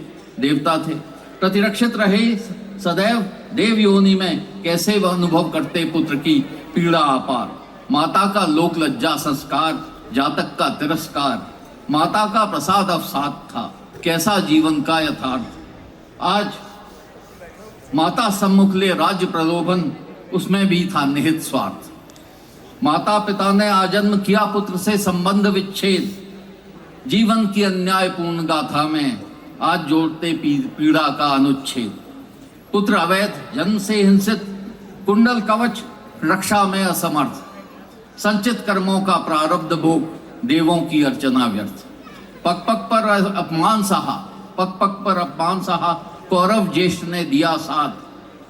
देवता थे। प्रतिरक्षित रहे सदैव देव योनि में, कैसे वह अनुभव करते पुत्र की पीड़ा अपार। माता का लोक लज्जा संस्कार, जातक का तिरस्कार। माता का प्रसाद अवसाद था, कैसा जीवन का यथार्थ। आज माता सम्मुख ले राज्य प्रलोभन, उसमें भी था निहित स्वार्थ। माता पिता ने आजन्म किया पुत्र से संबंध विच्छेद। जीवन की अन्यायपूर्ण गाथा में आज जोड़ते पीड़ा का अनुच्छेद। पुत्र अवैध जन्म से हिंसित, कुंडल कवच रक्षा में असमर्थ। संचित कर्मों का प्रारब्ध भोग, देवों की अर्चना व्यर्थ। पग पग पर अपमान सहा, पग पग पर अपमान सहा। कौरव ज्येष्ठ ने दिया साथ,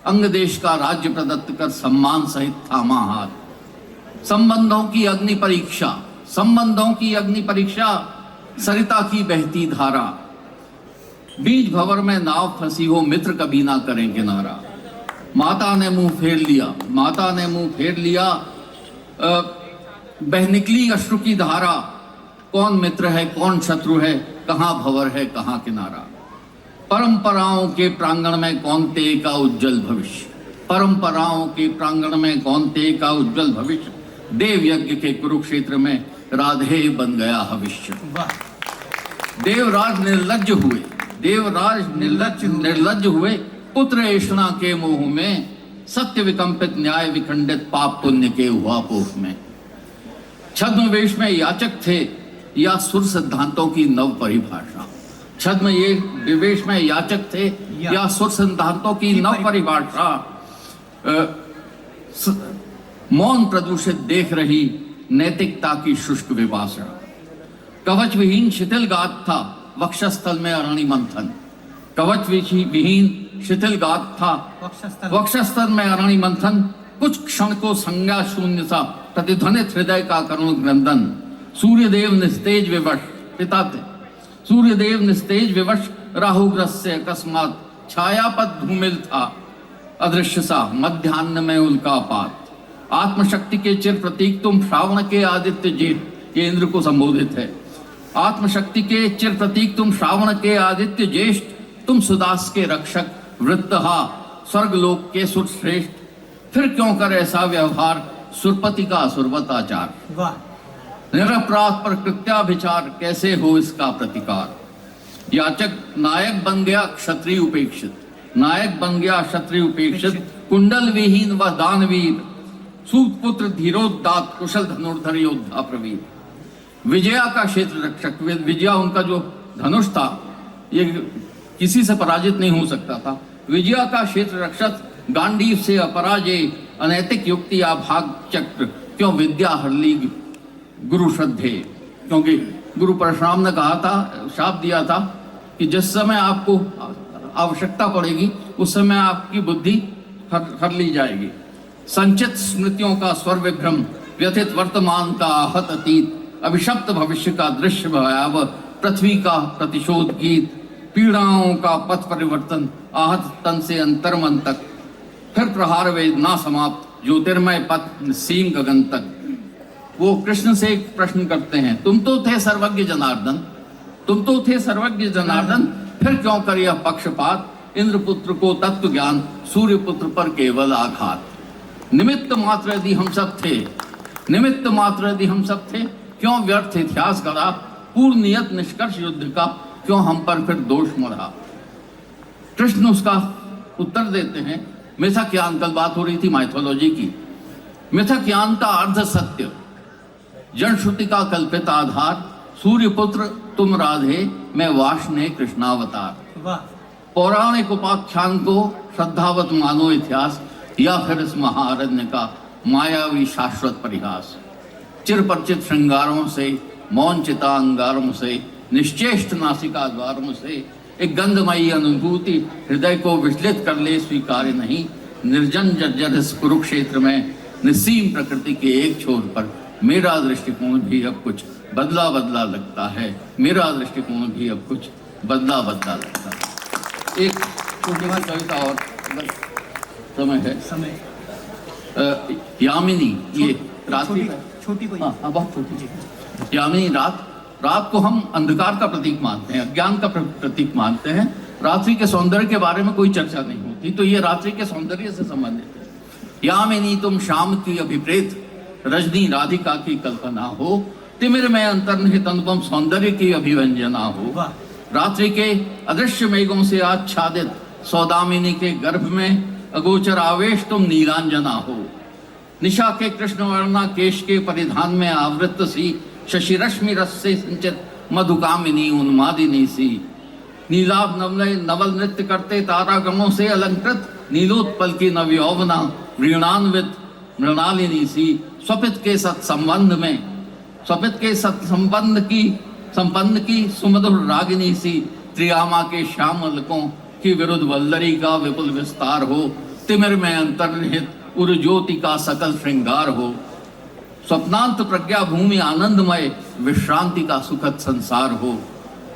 अंग देश का राज्य प्रदत्त कर सम्मान सहित थामा हाथ। संबंधों की अग्नि परीक्षा, संबंधों की अग्नि परीक्षा। सरिता की बहती धारा, बीच भंवर में नाव फंसी हो, मित्र कभी ना करें किनारा। माता ने मुंह फेर लिया, माता ने मुंह फेर लिया। बह निकली अश्रु की धारा। कौन मित्र है कौन शत्रु है, कहाँ भंवर है कहाँ किनारा। परंपराओं के प्रांगण में कौन ते का उज्जवल भविष्य। परंपराओं के प्रांगण में कौन ते का उज्जवल भविष्य। देव यज्ञ के कुरुक्षेत्र में राधे बन गया हविष्य। देवराज निर्लज्ज हुए, देवराज निर्लज्ज हुए। पुत्र ऐषणा के मोह में, सत्य विकंपित न्याय विखंडित पाप पुण्य के हुआ पोह में। छद्म वेश में याचक थे या सुर सिद्धांतों की नव परिभाषा। छद्म ये विवेश में याचक थे या सुर सिद्धांतों की नव परिभाषा। मौन प्रदूषित देख रही नैतिकता की शुष्क विभाषा। कवच विहीन शिथिल गात था वक्षस्थल में अरणि मंथन। कवच विहीन शिथिल गात था वक्षस्थल में अरणि मंथन। कुछ क्षण को संज्ञा शून्य सा प्रतिध्वनित हृदय का करुण क्रंदन। सूर्यदेव निस्तेज विवश, पिता थे सूर्यदेव निस्तेज विवश। राहुग्रस्त से अकस्मात छायापद धूमिल था अदृश्य सा मध्याह्न में उल्कापात। आत्मशक्ति के चिर प्रतीक तुम श्रावण के आदित्य जेठ, ये इंद्र को संबोधित है। आत्मशक्ति के चिर प्रतीक तुम श्रावण के आदित्य ज्येष्ठ। तुम सुदास के रक्षक वृत्तहा, स्वर्गलोक के सुर श्रेष्ठ। फिर क्यों कर ऐसा व्यवहार, सुरपति का असुरवत आचार। निरपराध पर कृत्याभिचार, कैसे हो इसका प्रतिकार। याचक नायक बन गया क्षत्रिय उपेक्षित, नायक बन गया क्षत्रिय उपेक्षित। कुंडल विहीन व दानवीर, सूत पुत्र धीरोदात कुशल धनुर्धर योद्धा प्रवीर। विजया का क्षेत्र रक्षक, विजया उनका जो धनुष था ये किसी से पराजित नहीं हो सकता था। विजया का क्षेत्र रक्षक, गांडीव से अपराजय, अनैतिक युक्ति या भाग चक्र, क्यों विद्या हरली गुरु श्रद्धे। क्योंकि गुरु परशुराम ने कहा था, शाप दिया था कि जिस समय आपको आवश्यकता पड़ेगी उस समय आपकी बुद्धि हर ली जाएगी। संचित स्मृतियों का स्वर विभ्रम, व्यथित वर्तमान का आहत अतीत, अभिशप्त भविष्य का दृश्य भयावह, पृथ्वी का प्रतिशोध गीत, पीड़ाओं का पथ परिवर्तन, आहत तन से अंतर्मन तक, फिर प्रहार वेदना समाप्त, ज्योतिर्मय पथ निस्सीम गगन तक। वो कृष्ण से एक प्रश्न करते हैं, तुम तो थे सर्वज्ञ जनार्दन, तुम तो थे सर्वज्ञ जनार्दन, फिर क्यों कर यह पक्षपात, इंद्रपुत्र को तत्व ज्ञान, सूर्य पुत्र पर केवल आघात। निमित्त मात्र यदि हम सब थे, निमित्त मात्र यदि हम सब थे, क्यों व्यर्थ इतिहास गढ़ा, पूर्ण नियत निष्कर्ष युद्ध का, क्यों हम पर फिर दोष मढ़ा। कृष्ण उसका उत्तर देते हैं, मिथक्यान, कल बात हो रही थी माइथोलॉजी की, मिथक्यान का अर्ध सत्य, जन श्रुति का कल्पित आधार, सूर्य पुत्र तुम राधे, मैं वाष्णे कृष्णावतार। वाह। पौराणिक उपाख्यान को श्रद्धावत मानो इतिहास, या फिर इस महाअरण्य का मायावी शाश्वत परिहास। चिरपरिचित श्रृंगारों से, मौन चिता अंगारों से, निश्चेष्ट नासिका द्वारों से, एक गंधमयी अनुभूति हृदय को विचलित कर ले स्वीकार्य नहीं। निर्जन जर्जर इस कुरुक्षेत्र में निस्सीम प्रकृति के एक छोर पर मेरा दृष्टिकोण भी अब कुछ बदला बदला लगता है, मेरा दृष्टिकोण भी अब कुछ बदला बदला लगता है। एक छोटी सी कविता और समय है, समय यामिनी, ये रात्रि, छोटी कोई, हाँ बहुत छोटी। यामिनी रात को हम अंधकार का प्रतीक मानते हैं, अज्ञान का प्रतीक मानते हैं। रात्रि के सौंदर्य के बारे में कोई चर्चा नहीं होती, तो ये रात्रि के सौंदर्य से संबंधित है। यामिनी तुम शाम की अभिप्रेत, रजनी राधिका की कल्पना हो, तिमिर में अंतर्निहित अनुपम सौंदर्य की अभिव्यंजना हो। रात्रि के अदृश्य मेघों से आच्छादित सौदामिनी के गर्भ में अगोचर आवेश तुम नीलांजना हो। निशा के कृष्ण वर्णा केश के परिधान में आवृत सी, शशि रश्मि रस से संचित मधुकामिनी उन्मादिनी सी। नीलाभ नवलय नवल नृत्य करते तारागणों से अलंकृत, नीलोत्पल की नवयौवना मृणान्वित मृणालिनी सी। स्वपित के सत्संबंध में, स्वपित के संपन्न की सुमधुर रागिनी सी। त्रियामा के श्याम अलकों की विरुद्ध वल्लरी का विपुल विस्तार हो। तिमिर में अंतर्निहित उर ज्योति का सकल श्रृंगार हो। स्वप्नांत प्रज्ञा भूमि आनंदमय विश्रांति का सुखद संसार हो।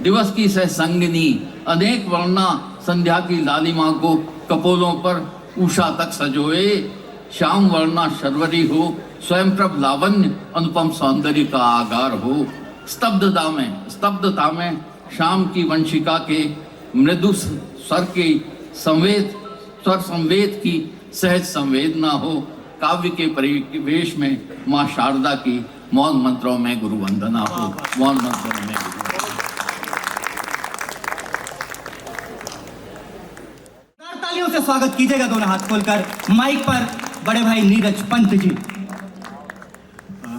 दिवस की सह संगिनी अनेक वर्णा संध्या की लालिमा को कपोलों पर उषा तक सजोए। श्याम वर्णा शर्वरी हो, स्वयं प्रभ लावण्य अनुपम सौंदर्य का आगार हो। स्तब्धता में शाम की वंशिका के मृदु स्वर के स्वर संवेद की सहज संवेदना हो। काव्य के परिवेश में माँ शारदा की मौन मंत्रों में गुरु वंदना हो। मौन मंत्रों में गुरु तालियों से स्वागत कीजिएगा दोनों हाथ खोलकर। माइक पर बड़े भाई नीरज पंत जी।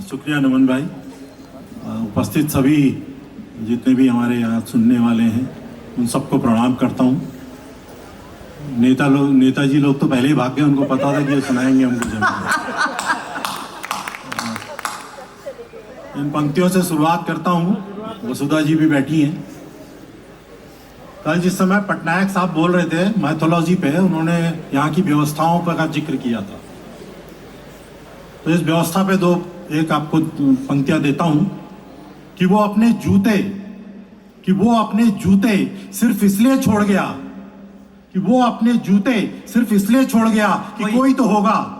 शुक्रिया नमन भाई। उपस्थित सभी जितने भी हमारे यहाँ सुनने वाले हैं उन सबको प्रणाम करता हूँ। नेताजी लोग तो पहले ही भाग गए, उनको पता था कि ये सुनाएंगे हमको जरूर। इन पंक्तियों से शुरुआत करता हूँ। वसुधा जी भी बैठी हैं। कल जिस समय पटनायक साहब बोल रहे थे मैथोलॉजी पे, उन्होंने यहाँ की व्यवस्थाओं पर का जिक्र किया था। तो इस व्यवस्था पे एक आपको पंक्तियां देता हूँ कि वो अपने जूते सिर्फ इसलिए छोड़ गया कि कोई तो होगा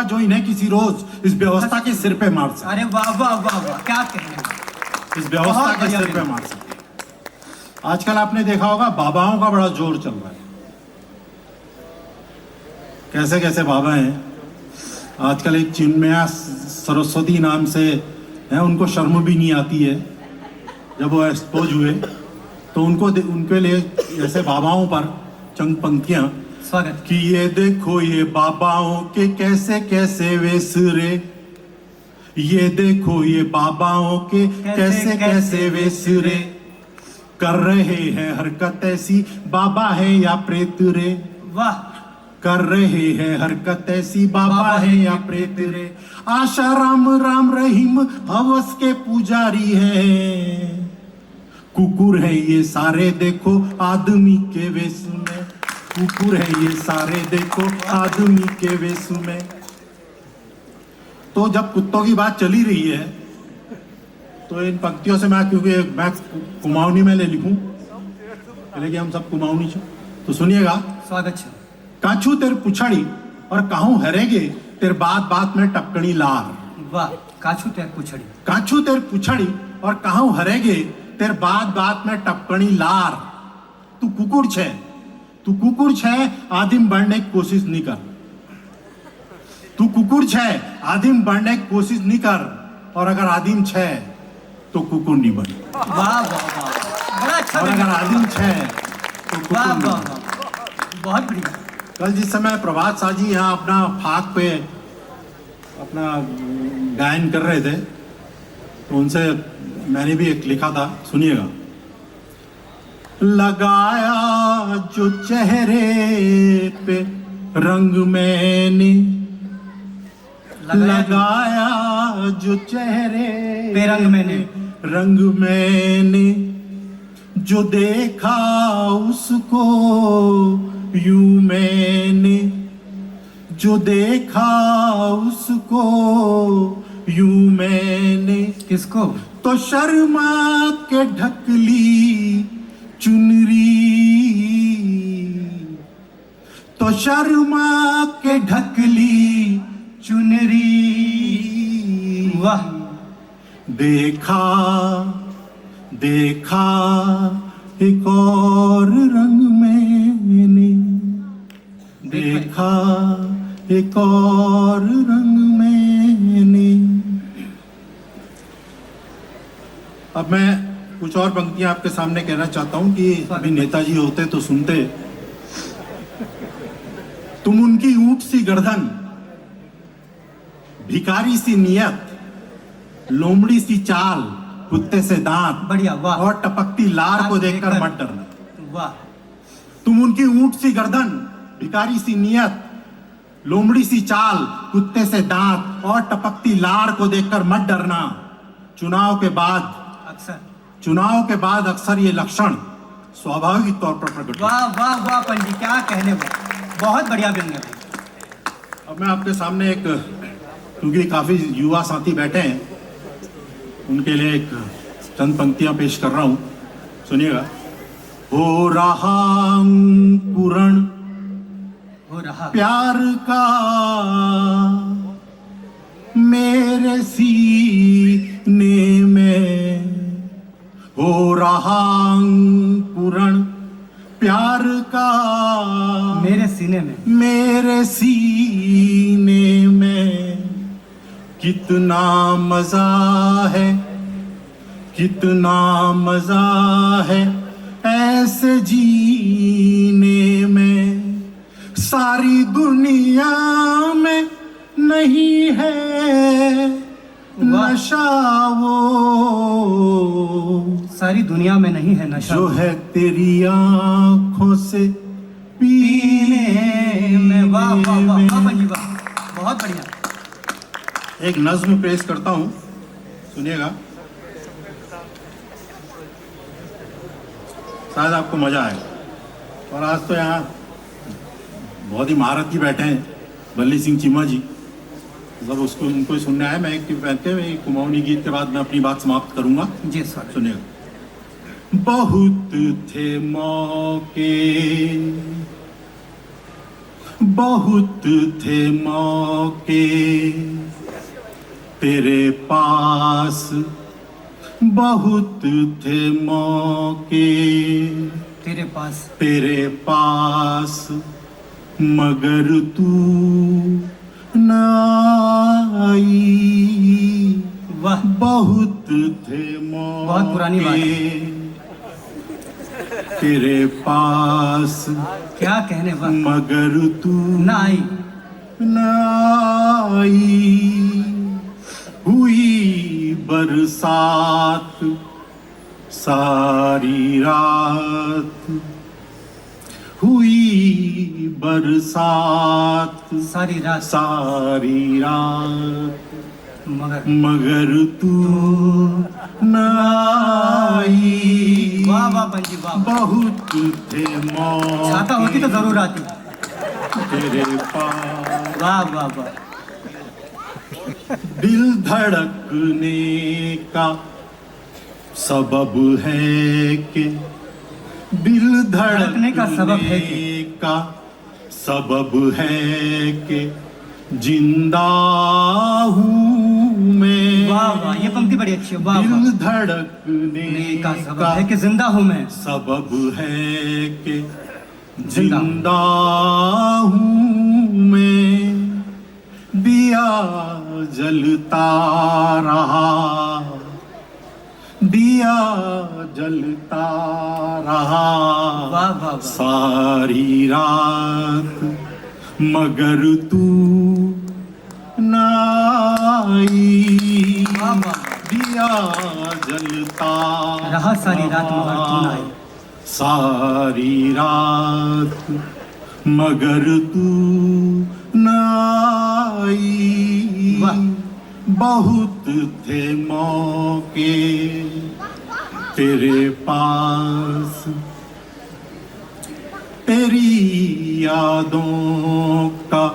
जो इन्हें किसी रोज इस व्यवस्था के सिर पे मार सके। अरे वाह वाह वाह वाह, क्या कहना। इस व्यवस्था के सिर पे मार सके। आजकल आपने देखा होगा बाबाओं का बड़ा जोर चल रहा है। कैसे कैसे बाबा हैं आजकल। एक चिन्मया सरस्वती नाम से है, उनको शर्म भी नहीं आती है। जब वो एक्सपोज हुए तो उनके लिए ऐसे बाबाओं पर चंद पंक्तियां स्वागत। कि ये देखो ये बाबाओं के कैसे कैसे वेश रे, ये देखो ये बाबाओं के कैसे कैसे वेश रे, कर रहे हैं हरकत ऐसी बाबा है या प्रेत रे, वाह, कर रहे हैं हरकत ऐसी बाबा है या प्रेत रे, आशा राम राम रहीम हवस के पुजारी है, कुकुर है ये सारे देखो आदमी के वेश में, कुकुर है ये सारे देखो आदमी के वेश में। तो जब कुत्तों की बात चली रही है तो इन पंक्तियों से मैं, क्योंकि मैं कुमाऊनी में ले लिखूं, कि हम सब कुमाऊनी छो, तो सुनिएगा। स्वागत है। काछू तेर पुछड़ी और कहूं हरेगे तेर बात बात में टपकनी लार, वाह, काछू तेर पुछड़ी, काछू तेर पुछड़ी और कहूं हरेगे तेर बात बात में टपकनी लार, तू कुकुर छे, तू कुकुर छे आदिम बढ़ने की कोशिश नहीं कर, तू कुकुर छे आदिम बढ़ने की कोशिश नहीं कर, और अगर आदिम छे तो कुकुर नहीं बन, वाह वाह वाह, बड़ा अच्छा और लगा। अगर आदिम छे तो कुकुर वाह नहीं वाह बन। वाह, बहुत बढ़िया। कल जिस समय प्रभात शाह जी यहाँ अपना फाक पे अपना गायन कर रहे थे तो उनसे मैंने भी एक लिखा था, सुनिएगा। लगाया जो चेहरे पे रंग मैंने, लगाया जो चेहरे पे रंग मैंने, रंग मैंने, जो देखा उसको यूं मैंने, जो देखा उसको यूं मैंने, किसको? तो शर्मा के ढक ली चुनरी, तो शर्मा के ढक ली चुनरी, वाह, देखा देखा एक और रंग मैंने, देखा एक और रंग मैंने। अब मैं कुछ और पंक्तियां आपके सामने कहना चाहता हूं कि अभी नेताजी होते तो सुनते। तुम उनकी ऊंट सी गर्दन, भिखारी सी नियत, लोमड़ी सी चाल, कुत्ते से दांत, बढ़िया, वाह, और टपकती लार को देखकर मत डरना। वाह, तुम उनकी ऊंट सी गर्दन, भिखारी सी नियत, लोमड़ी सी चाल, कुत्ते से दांत और टपकती लार को देखकर मत डरना। चुनाव के बाद अक्सर ये लक्षण स्वाभाविक तौर पर प्रकट। वाह वाह वाह पंडित, क्या कहने वाला, बहुत बढ़िया व्यंग्य भाई। अब मैं आपके सामने एक, क्योंकि काफी युवा साथी बैठे हैं, उनके लिए एक चंद पंक्तियां पेश कर रहा हूं, सुनिएगा। हो रहा अंकुरण, हो रहा प्यार का मेरे सीने में, हो रहा अंकुरण प्यार का मेरे सीने में, मेरे सीने में, कितना मजा है, कितना मजा है ऐसे जीने में, सारी दुनिया में नहीं है नशा वो, सारी दुनिया में नहीं है नशा जो है तेरी आंखों से पीने में। वाह वाह वाह में। वाह पंडित, वाह, बहुत बढ़िया। एक नज्म पेश करता हूं, सुनिएगा, शायद आपको मजा आए। और आज तो यहाँ बहुत ही महारत की बैठे हैं, बल्ली सिंह चीमा जी, सब उसको उनको ही सुनने आए। मैं एक कहते हुए कुमाऊनी गीत के बाद मैं अपनी बात समाप्त करूंगा जी सर, सुनिएगा। बहुत थे मौके, बहुत थे मौके तेरे पास, बहुत थे मौके तेरे पास, मगर तू न आई। वाह, बहुत थे मौके, बहुत पुरानी बात है। तेरे पास क्या कहने, वाह। मगर तू ना आई। नाई, हुई बरसात सारी रात, हुई बरसात सारी रात सारी रात, मगर तू नाई। वाह वाह पंजी वाह। बहुत थे चाहता होती तो मौके जरूर आती। तेरे पास, वाह वाह वाह। दिल धड़कने का सबब है कि, दिल धड़कने का सबब है धड़कने का सबब है कि जिंदा हूँ मैं। वाह वाह, ये पंक्ति बड़ी अच्छी है। वाह वाह। दिल धड़कने का सबब है कि जिंदा हूँ मैं। सबब है कि जिंदा जिंदा हूँ मैं। दिया जलता रहा, दिया जलता रहा वाह वाह वाह। सारी रात, मगर तू नाई। वाह वाह। दिया जलता रहा सारी रात मगर तू ना आई। सारी रात, मगर तू नाई। वाह। बहुत थे मौके तेरे पास, तेरी यादों का,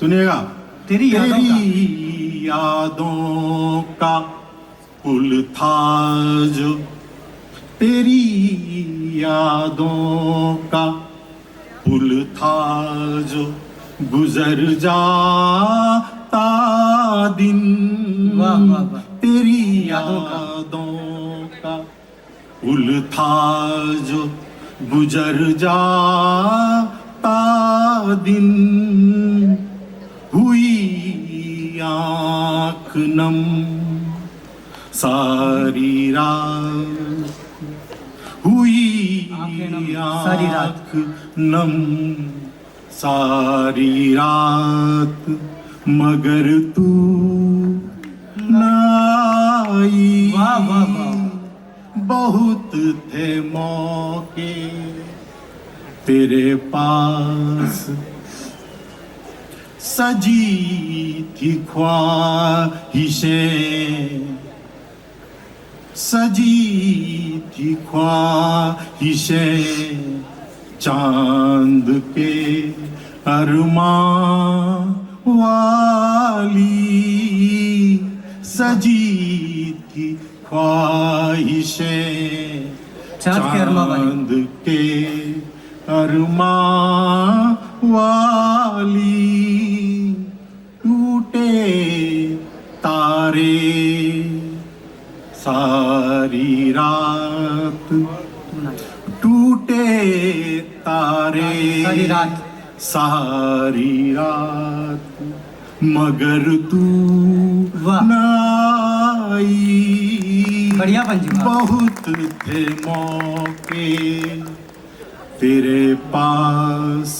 सुनिएगा, तेरी यादों का। यादों का पुल था जो, तेरी यादों का पुल था जो गुजर जाता दिन। वाह वाह वाह। तेरी यादों का। यादों का पुल था जो गुजर जाता दिन। हुई आँख नम सारी रात, हुई आँखें नम सारी रात। आँख नम सारी रात, मगर तू नाई। वाह वाह वाह। बहुत थे मौके तेरे पास, सजी थी ख्वाहिशें, सजी थी ख्वाहिशें चांद के अरमां वाली। सजी थी ख्वाहिशें चांद के अरमां वाली। चांद के अरमां वाली। टूटे तारे सारी रात, टूटे तारे सारी रात। सारी रात, मगर तू वाह। नाई। बढ़िया पंजी वाह। बहुत थे मौके तेरे पास,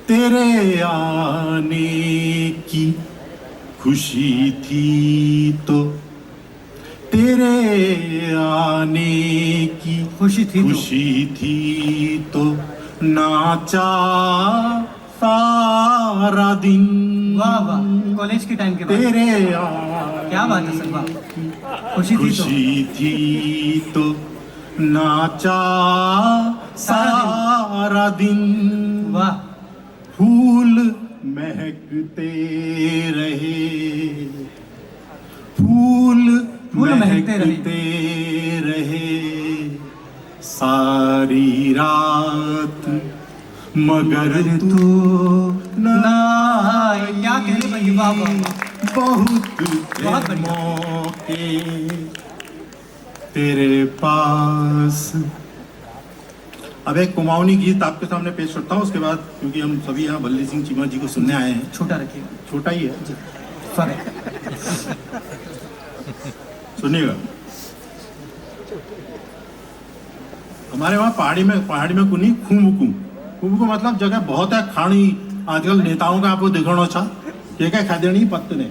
तेरे आने की खुशी थी तो, तेरे आने की खुशी थी तो। खुशी थी तो नाचा सारा दिन। वाह वाह, कॉलेज के टाइम के बाद। तेरे क्या बात है सर, वाह। खुशी थी तो। खुशी थी तो नाचा सारा दिन। वाह। फूल महकते रहे, फूल महकते महकते रहे सारी रात, मगर तू नाई। क्या कहने पंजी वाह वाह। बहुत बहुत थे बढ़िया। मौके तेरे पास। अब एक कुमाऊनी गीत आपके सामने पेश करता हूँ, उसके बाद क्योंकि हम सभी यहाँ बल्ली सिंह चीमा जी को सुनने आए हैं। छोटा रखिएगा। छोटा ही है, स्वागत। सुनिएगा। हमारे वहाँ पहाड़ी में कुनी खूबकू खूबकू मतलब जगह बहुत है खानी आजकल नेताओं का आपको देखना अच्छा क्या खादेनी पत्तने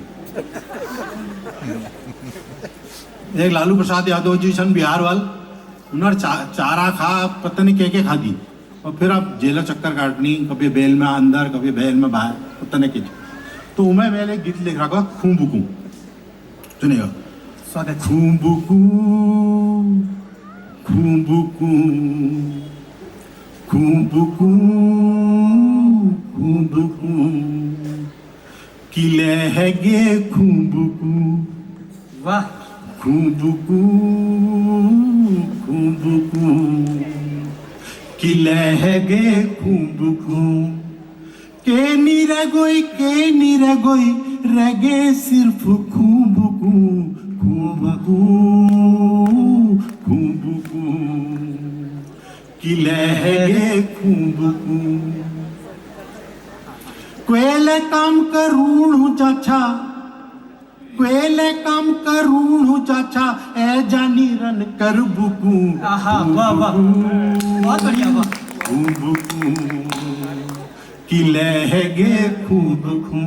एक लालू प्रसाद यादव जी सन बिहार वाल उन्होंने चारा खा पता नहीं क्या खादी और फिर आप जेल चक्कर काटनी कभी बेल में अंदर कभी बेल में बाहर पता नहीं क्या तो मैं मैंने गीत लिख रखा खूबकू सुनिएगा स्वागत। खूबकू खूबकू खूबकू खूबकू किले है गे खूबकू वाह। खूबकू खूबकू किले है गे खूबकू के नी रगोई रगे सिर्फ खूबकू खूबकू खूबकू किले है गे खूबकू कोयले काम करूँ चाचा कोयले काम करूँ चाचा ए जानी रन कर बुकू आहा, वाह वाह, बहुत बढ़िया, वाह। खूबकू किले है गे खूबकू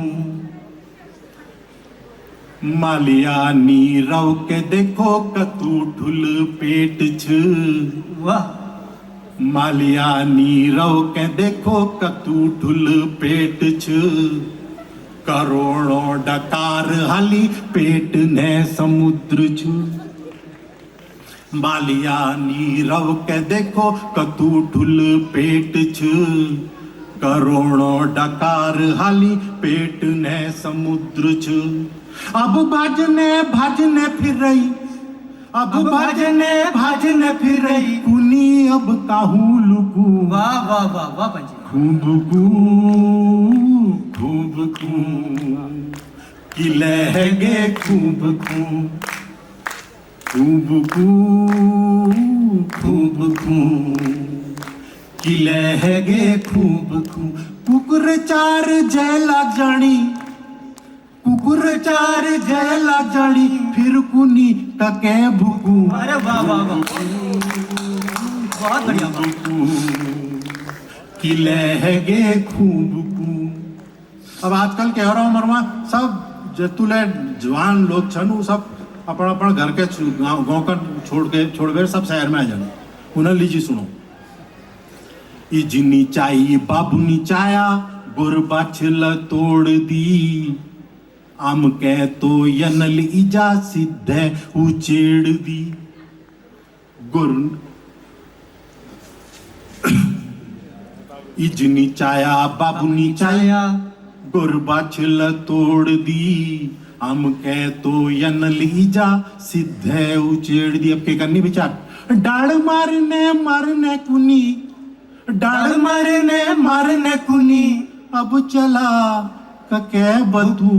मालिया नीरव के देखो कतू ढुल पेट छ वाह। मालिया नीरव के देखो कतू ढुल पेट छ करोड़ों डकार हाली पेट ने समुद्र छु मालिया नीरव के देखो कतू ढुल पेट छ करोड़ों डकार हाली पेट ने समुद्र छ अब भजने फिर रही अब भजने फिर रही कुनी अब काहू लुकू वाह वाह वाह वाह पंजी। खूबकू खूबकू किले है गे खूबकू खूबकू खूबकू किले है गे खूबकू कुकुर चार जय लाग जानी कुकुर चार जय लाग जानी फिर कुनी टके भुकू अरे वाह वाह वाह, बहुत बढ़िया, वाह। किले है गे खूबकू अब आजकल कह रहा हूँ मरमा सब जतुले जवान लोग छनु सब अपना अपना घर के गांव का छोड़ के सब शहर में आ जाने उन्हें लीजिए सुनो इजनी चाई बाबुनी चाया गुरबा छिल तोड़ दी आम कह तो यनल इजा सिद्धे उचेड़ दी गुर इजनी चाया बाबुनी चाया गुरबा छिल तोड़ दी हम कह तो यनल इजा सिद्धे उचेड़ दी अब क्या करनी विचार डाड़ मारने कुनी डाड़ मारने कुनी अब चला कके बतू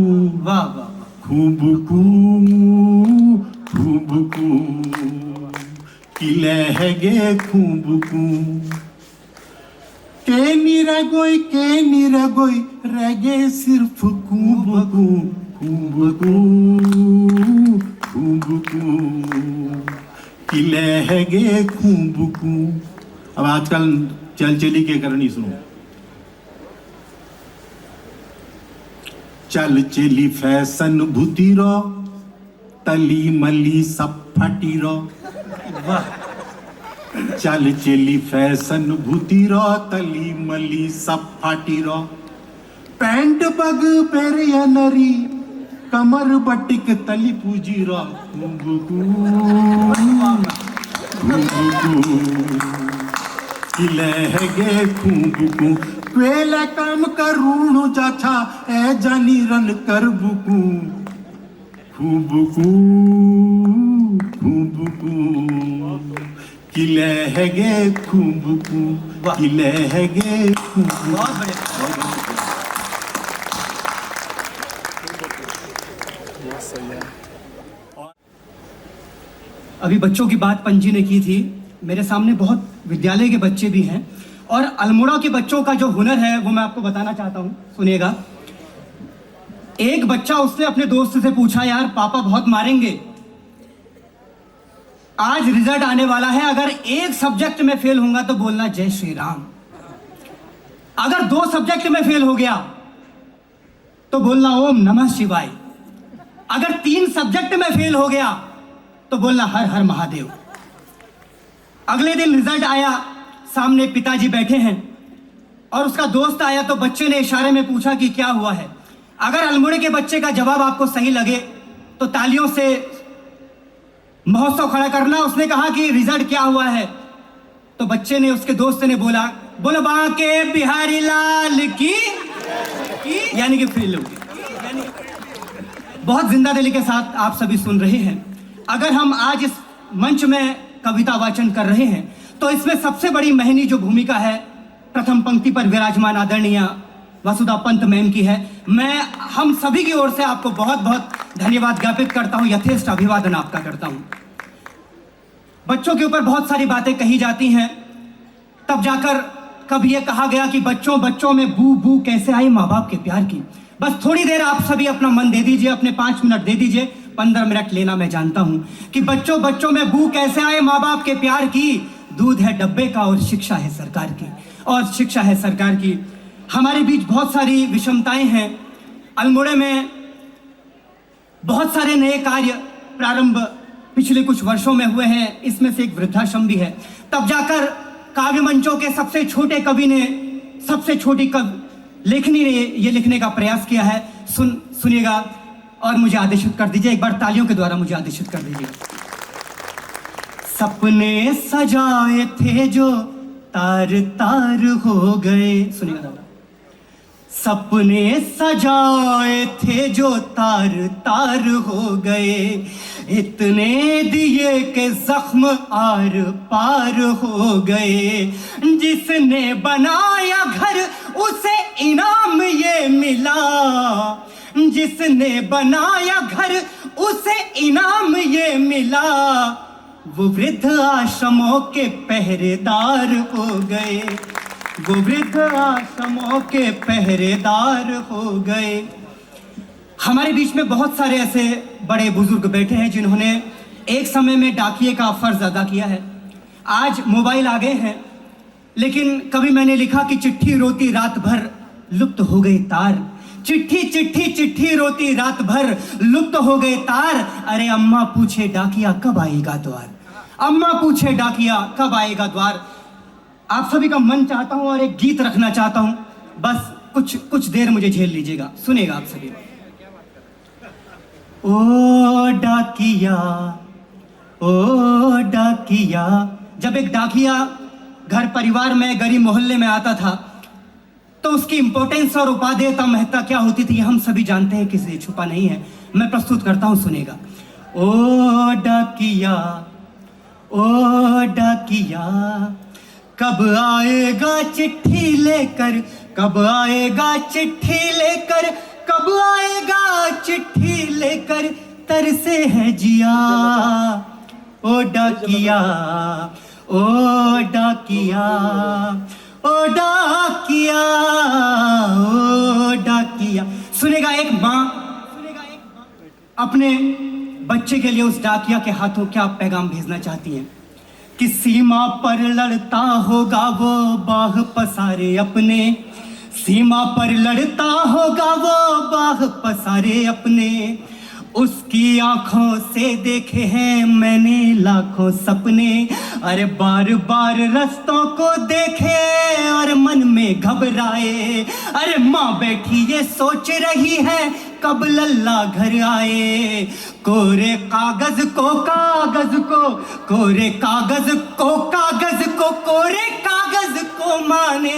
वाह वाह वाह। खूबकू खूबकू किले है गे खूबकू के निरगोई रगे सिर्फ खूबकू खूबकू खूबकू किले है गे खूबकू अब आजकल चली के करनी सुनो चल चली फैशन भूती रो तली मली सब फटी रो चल चली फैशन भूती रो तली मली सब फाटी रो पैंट बग पेर या नरी कमर बटिक तली पूजी रो किले है गे खूबकू वेला काम करूणु जाछा ए जानी रन कर बुकू खूबकू खूबकू किले है गे खूबकू किले है गे खूबकू बहुत बढ़िया। अभी बच्चों की बात पंजी ने की थी, मेरे सामने बहुत विद्यालय के बच्चे भी हैं और अल्मोड़ा के बच्चों का जो हुनर है वो मैं आपको बताना चाहता हूँ, सुनिएगा। एक बच्चा उसने अपने दोस्त से पूछा, यार पापा बहुत मारेंगे? आज रिजल्ट आने वाला है, अगर एक सब्जेक्ट में फेल होऊंगा तो बोलना जय श्री राम। अगर 2 सब्जेक्ट में फेल हो गया तो बोलना ओम नमः शिवाय। अगर 3 सब्जेक्ट में फेल हो गया तो बोलना हर हर महादेव। अगले दिन रिजल्ट आया, सामने पिताजी बैठे हैं और उसका दोस्त आया तो बच्चे ने इशारे में पूछा कि क्या हुआ है। अगर अल्मोड़े के बच्चे का जवाब आपको सही लगे तो तालियों से महोत्सव खड़ा करना। उसने कहा कि रिजल्ट क्या हुआ है, तो बच्चे ने, उसके दोस्त ने बोला बांके बिहारी लाल की, यानी कि फेल हो गए। बहुत जिंदा दिली के साथ आप सभी सुन रहे हैं। अगर हम आज इस मंच में कविता वाचन कर रहे हैं तो इसमें सबसे बड़ी महनी जो भूमिका है प्रथम पंक्ति पर विराजमान आदरणीय वसुधा पंत मैम की है। मैं हम सभी की ओर से आपको बहुत बहुत धन्यवाद ज्ञापित करता हूं, यथेष्ट अभिवादन आपका करता हूं। बच्चों के ऊपर बहुत सारी बातें कही जाती हैं, तब जाकर कभी ये कहा गया कि बच्चों में बू बू कैसे आई माँ बाप के प्यार की। बस थोड़ी देर आप सभी अपना मन दे दीजिए, अपने 5 मिनट दे दीजिए, 15 मिनट लेना मैं जानता हूं कि बच्चों में बू कैसे आए माँ बाप के प्यार की। दूध है डब्बे का और शिक्षा है सरकार की, और शिक्षा है सरकार की। हमारे बीच बहुत सारी विषमताएं हैं। अल्मोड़े में बहुत सारे नए कार्य प्रारंभ पिछले कुछ वर्षों में हुए हैं, इसमें से एक वृद्धाश्रम भी है। तब जाकर काव्य मंचों के सबसे छोटे कवि ने, सबसे छोटी लेखनी ने ये लिखने का प्रयास किया है। सुनिएगा और मुझे आदेशित कर दीजिए, एक बार तालियों के द्वारा मुझे आदेशित कर दीजिए। सपने सजाए थे जो तार तार हो गए, सुनिएगा दादा। सपने सजाए थे जो तार तार हो गए, इतने दिए के जख्म आर पार हो गए। जिसने बनाया घर उसे इनाम ये मिला, जिसने बनाया घर उसे इनाम ये मिला। वो वृद्ध आश्रमों के पहरेदार हो गए, वो वृद्ध आश्रमों के पहरेदार हो गए। हमारे बीच में बहुत सारे ऐसे बड़े बुजुर्ग बैठे हैं जिन्होंने एक समय में डाकिये का फर्ज अदा किया है। आज मोबाइल आ गए हैं, लेकिन कभी मैंने लिखा कि चिट्ठी रोती रात भर लुप्त हो गई तार। चिट्ठी चिट्ठी चिट्ठी रोती रात भर लुप्त हो गए तार। अरे अम्मा पूछे डाकिया कब आएगा द्वार, अम्मा पूछे डाकिया कब आएगा द्वार। आप सभी का मन चाहता हूं और एक गीत रखना चाहता हूं, बस कुछ देर मुझे झेल लीजिएगा, सुनेगा आप सभी। ओ डाकिया, ओ डाकिया। जब एक डाकिया घर परिवार में गरीब मोहल्ले में आता था तो उसकी इंपॉर्टेंस और उपादेयता महत्ता क्या होती थी, हम सभी जानते हैं, किसी छुपा नहीं है। मैं प्रस्तुत करता हूं, सुनेगा। ओ डाकिया, ओ डाकिया, कब आएगा चिट्ठी लेकर, कब आएगा चिट्ठी लेकर, कब आएगा चिट्ठी लेकर, तरसे है जिया। ओ डाकिया, ओ डाकिया, ओ डाकिया, ओ डाकिया। सुनेगा एक माँ अपने बच्चे के लिए उस डाकिया के हाथों क्या पैगाम भेजना चाहती हैं कि सीमा पर लड़ता होगा वो बाह पसारे अपने, सीमा पर लड़ता होगा वो बाह पसारे अपने। उसकी आंखों से देखे हैं मैंने लाखों सपने, अरे बार बार रस्तों को देखे और मन में घबराए। अरे माँ बैठी ये सोच रही है कब लल्ला घर आए। कोरे कागज को कागज को, कोरे कागज को कागज को, कोरे कागज को माने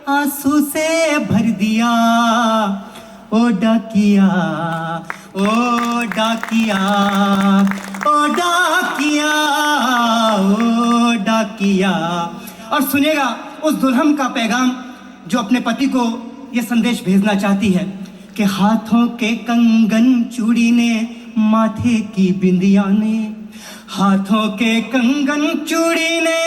आंसू से भर दिया। ओ डाकिया, ओ डाकिया, ओ डाकिया, ओ डाकिया। और सुनेगा उस दुल्हन का पैगाम जो अपने पति को यह संदेश भेजना चाहती है कि हाथों के कंगन चूड़ी ने, माथे की बिंदिया ने, हाथों के कंगन चूड़ी ने,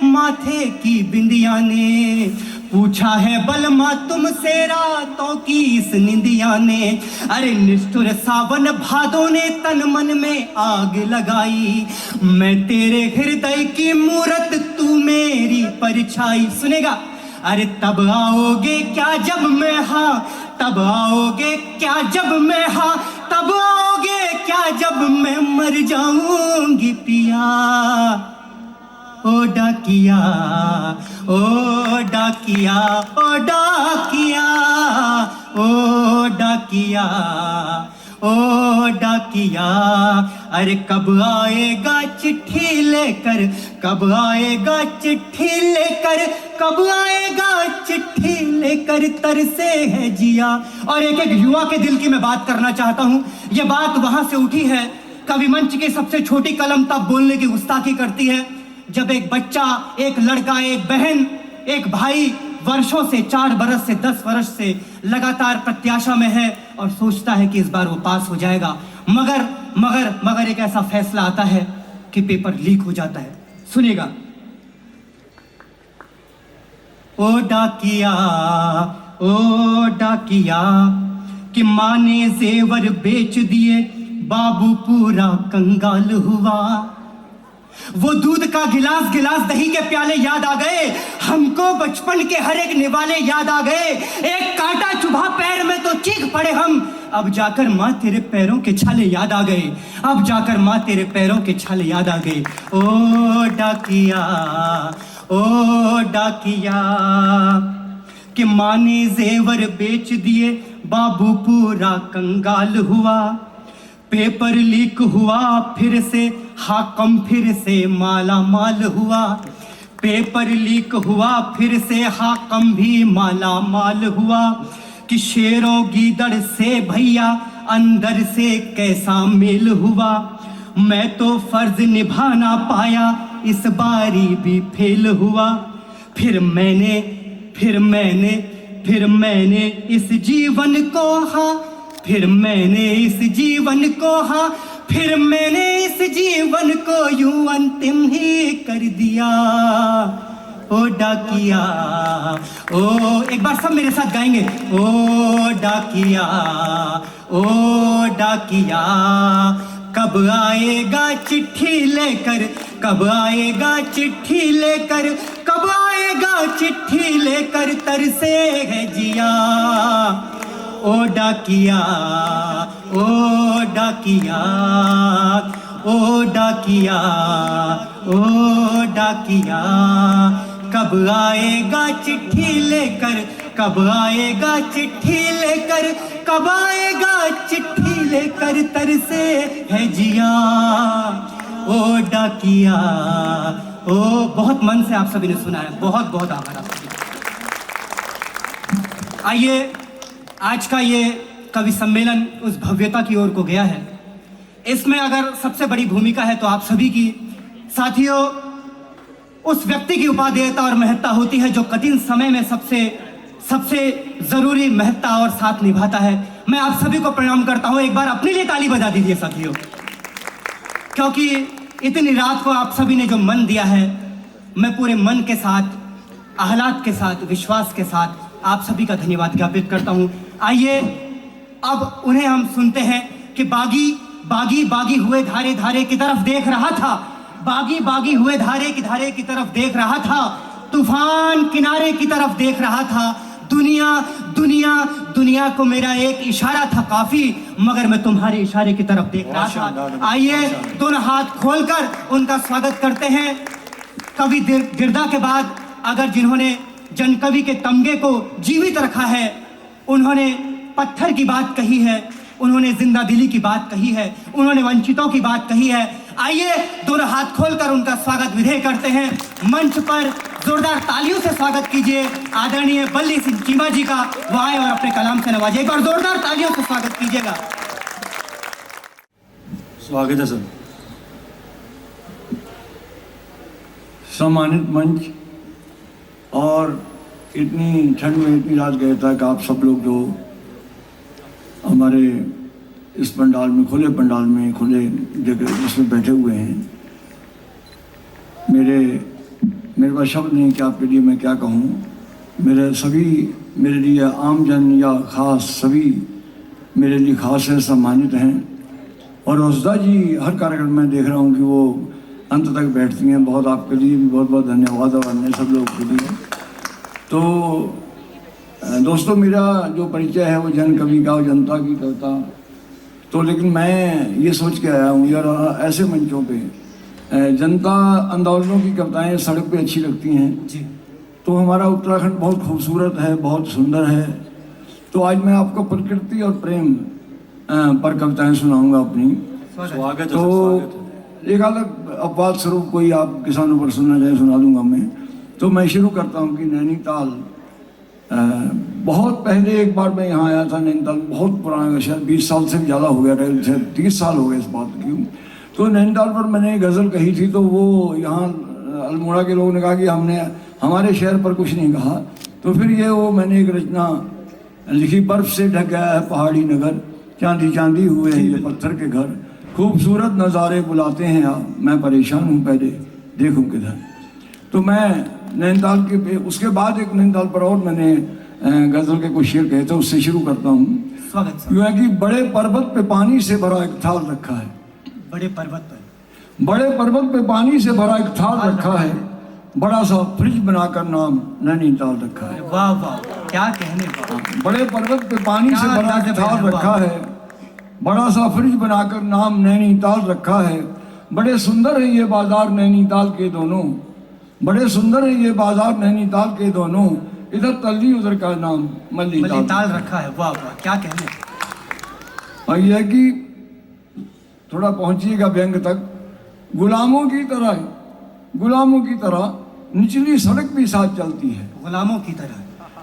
माथे की बिंदिया ने, पूछा है बलमा तुमसे रातों की इस निंदिया ने, अरे निष्ठुर सावन भादों ने तन मन में आग लगाई। मैं तेरे हृदय की मूरत, तू मेरी परछाई। सुनेगा, अरे तब आओगे क्या जब मैं हाँ, तब आओगे क्या जब मैं हाँ, तब आओगे क्या जब मैं मर जाऊंगी पिया। ओ डाकिया, ओ डाकिया, ओ डाकिया, ओ डाकिया, ओ डाकिया। अरे कब आएगा चिट्ठी लेकर, कब आएगा चिट्ठी लेकर, कब आएगा चिट्ठी लेकर, तरसे है जिया। और एक एक युवा के दिल की मैं बात करना चाहता हूँ। ये बात वहां से उठी है, कवि मंच की सबसे छोटी कलम तब बोलने की गुस्ताखी करती है जब एक बच्चा, एक लड़का, एक बहन, एक भाई वर्षों से, 4 बरस से, 10 वर्ष से लगातार प्रत्याशा में है और सोचता है कि इस बार वो पास हो जाएगा, मगर मगर मगर एक ऐसा फैसला आता है कि पेपर लीक हो जाता है। सुनिएगा, ओ डाकिया, ओ डाकिया, कि माँ ने जेवर बेच दिए, बाबू पूरा कंगाल हुआ। वो दूध का गिलास गिलास, दही के प्याले याद आ गए, हमको बचपन के हर एक निवाले याद आ गए। एक कांटा चुभा पैर में तो चीख पड़े हम, अब जाकर माँ तेरे पैरों के छाले याद आ गए, अब जाकर माँ तेरे पैरों के छाले याद आ गए। ओ डाकिया, ओ डाकिया, कि माँ ने जेवर बेच दिए, बाबू पूरा कंगाल हुआ। पेपर लीक हुआ फिर से, हाकम फिर से माला माल हुआ। पेपर लीक हुआ फिर से, हाकम भी माला माल हुआ। कि शेरों गीदड़ से भैया अंदर से कैसा मेल हुआ। मैं तो फर्ज निभा पाया, इस बारी भी फेल हुआ। फिर मैंने इस जीवन को हाँ, फिर मैंने इस जीवन को हाँ, फिर मैंने इस जीवन को यूं अंतिम ही कर दिया। ओ डाकिया, ओ, एक बार सब मेरे साथ गाएंगे। ओ डाकिया, ओ डाकिया, कब आएगा चिट्ठी लेकर, कब आएगा चिट्ठी लेकर, कब आएगा चिट्ठी लेकर, तरसे है जिया। ओ डाकिया, ओ डाकिया, ओ डाकिया, ओ डाकिया, कब आएगा चिट्ठी लेकर, कब आएगा चिट्ठी लेकर, कब आएगा चिट्ठी लेकर, तरसे है जिया। ओ डाकिया, ओ, बहुत मन से आप सभी ने सुना है, बहुत बहुत आभार आप सभी। आइए, आज का ये कवि सम्मेलन उस भव्यता की ओर को गया है। इसमें अगर सबसे बड़ी भूमिका है तो आप सभी की। साथियों, उस व्यक्ति की उपादेयता और महत्ता होती है जो कठिन समय में सबसे जरूरी महत्ता और साथ निभाता है। मैं आप सभी को प्रणाम करता हूं। एक बार अपने लिए ताली बजा दीजिए साथियों, क्योंकि इतनी रात को आप सभी ने जो मन दिया है, मैं पूरे मन के साथ, आह्लाद के साथ, विश्वास के साथ आप सभी का धन्यवाद ज्ञापित करता हूं। आइए अब उन्हें हम सुनते हैं कि बागी बागी बागी हुए धारे धारे की तरफ देख रहा था, बागी बागी हुए धारे की तरफ देख रहा था, तूफान किनारे की तरफ देख रहा था। दुनिया दुनिया दुनिया को मेरा एक इशारा था काफी, मगर मैं तुम्हारे इशारे की तरफ देख रहा था। आइए दोनों हाथ खोलकर उनका स्वागत करते हैं। कवि गिरदा के बाद अगर जिन्होंने जनकवि के तमगे को जीवित रखा है, उन्होंने पत्थर की बात कही है, उन्होंने जिंदा दिली की बात कही है, उन्होंने वंचितों की बात कही है। आइए दोनों हाथ खोलकर उनका स्वागत विधेय करते हैं। मंच पर जोरदार तालियों से स्वागत कीजिए आदरणीय बल्ली सिंह चीमा जी का। वो आए और अपने कलाम से नवाजिए। एक बार जोरदार तालियों से स्वागत कीजिएगा। स्वागत है सर। सम्मानित मंच और इतनी ठंड में इतनी रात गए था कि आप सब लोग जो हमारे इस पंडाल में, खुले पंडाल में, खुले जगह जिसमें बैठे हुए हैं, मेरे पास शब्द नहीं कि आपके लिए मैं क्या कहूँ। मेरे सभी मेरे लिए आमजन या ख़ास सभी मेरे लिए खास है, सम्मानित हैं। और रोजदा जी हर कार्यक्रम में देख रहा हूँ कि वो अंत तक बैठती हैं। बहुत आपके लिए भी बहुत बहुत धन्यवाद और अन्य सब लोग के लिए। तो दोस्तों, मेरा जो परिचय है वो जन कवि का और जनता की कविता, तो लेकिन मैं ये सोच के आया हूँ यार, ऐसे मंचों पे जनता आंदोलनों की कविताएं सड़क पे अच्छी लगती हैं जी। तो हमारा उत्तराखंड बहुत खूबसूरत है, बहुत सुंदर है। तो आज मैं आपको प्रकृति और प्रेम पर कविताएं सुनाऊंगा अपनी। स्वागत है तो स्वागत है। एक अलग अपवाद स्वरूप कोई आप किसानों पर सुनना चाहे सुना दूंगा मैं। तो मैं शुरू करता हूँ कि नैनीताल, बहुत पहले एक बार मैं यहाँ आया था नैनीताल, बहुत पुराना, शायद 20 साल से भी ज़्यादा हो गया था, शायद 30 साल हो गए इस बात की। तो नैनीताल पर मैंने एक गज़ल कही थी, तो वो यहाँ अल्मोड़ा के लोगों ने कहा कि हमने हमारे शहर पर कुछ नहीं कहा। तो फिर ये वो मैंने एक रचना लिखी, बर्फ से ढक गया है पहाड़ी नगर, चांदी चांदी हुए हैं ये पत्थर के घर, खूबसूरत नज़ारे बुलाते हैं आप, मैं परेशान हूँ पहले देखूँ किधर। तो मैं नैनीताल के उसके बाद एक नैनीताल पर और मैंने गज़ल के कुछ शेर कहे थे, उससे शुरू करता हूँ। स्वागत सर। यूँ है कि बड़े पर्वत पे पानी से भरा एक थाल रखा है, बड़े पर्वत पर, बड़े पर्वत पे पानी से भरा एक थाल रखा है, बड़ा सा फ्रिज बनाकर नाम नैनीताल रखा है। वाह वाह, क्या कहने का। बड़े पर्वत पे पानी से भरा एक थाल रखा है, बड़ा सा फ्रिज बनाकर नाम नैनीताल रखा है। बड़े सुंदर है ये बाजार नैनीताल के दोनों, बड़े सुंदर है ये बाजार नैनीताल के दोनों, इधर तल्ली उधर का नाम मल्लीताल रखा है। वाह वाह, क्या कहने का। और यह कि थोड़ा पहुंचिएगा व्यंग तक। गुलामों की तरह, गुलामों की तरह निचली सड़क भी साथ चलती है, गुलामों की तरह,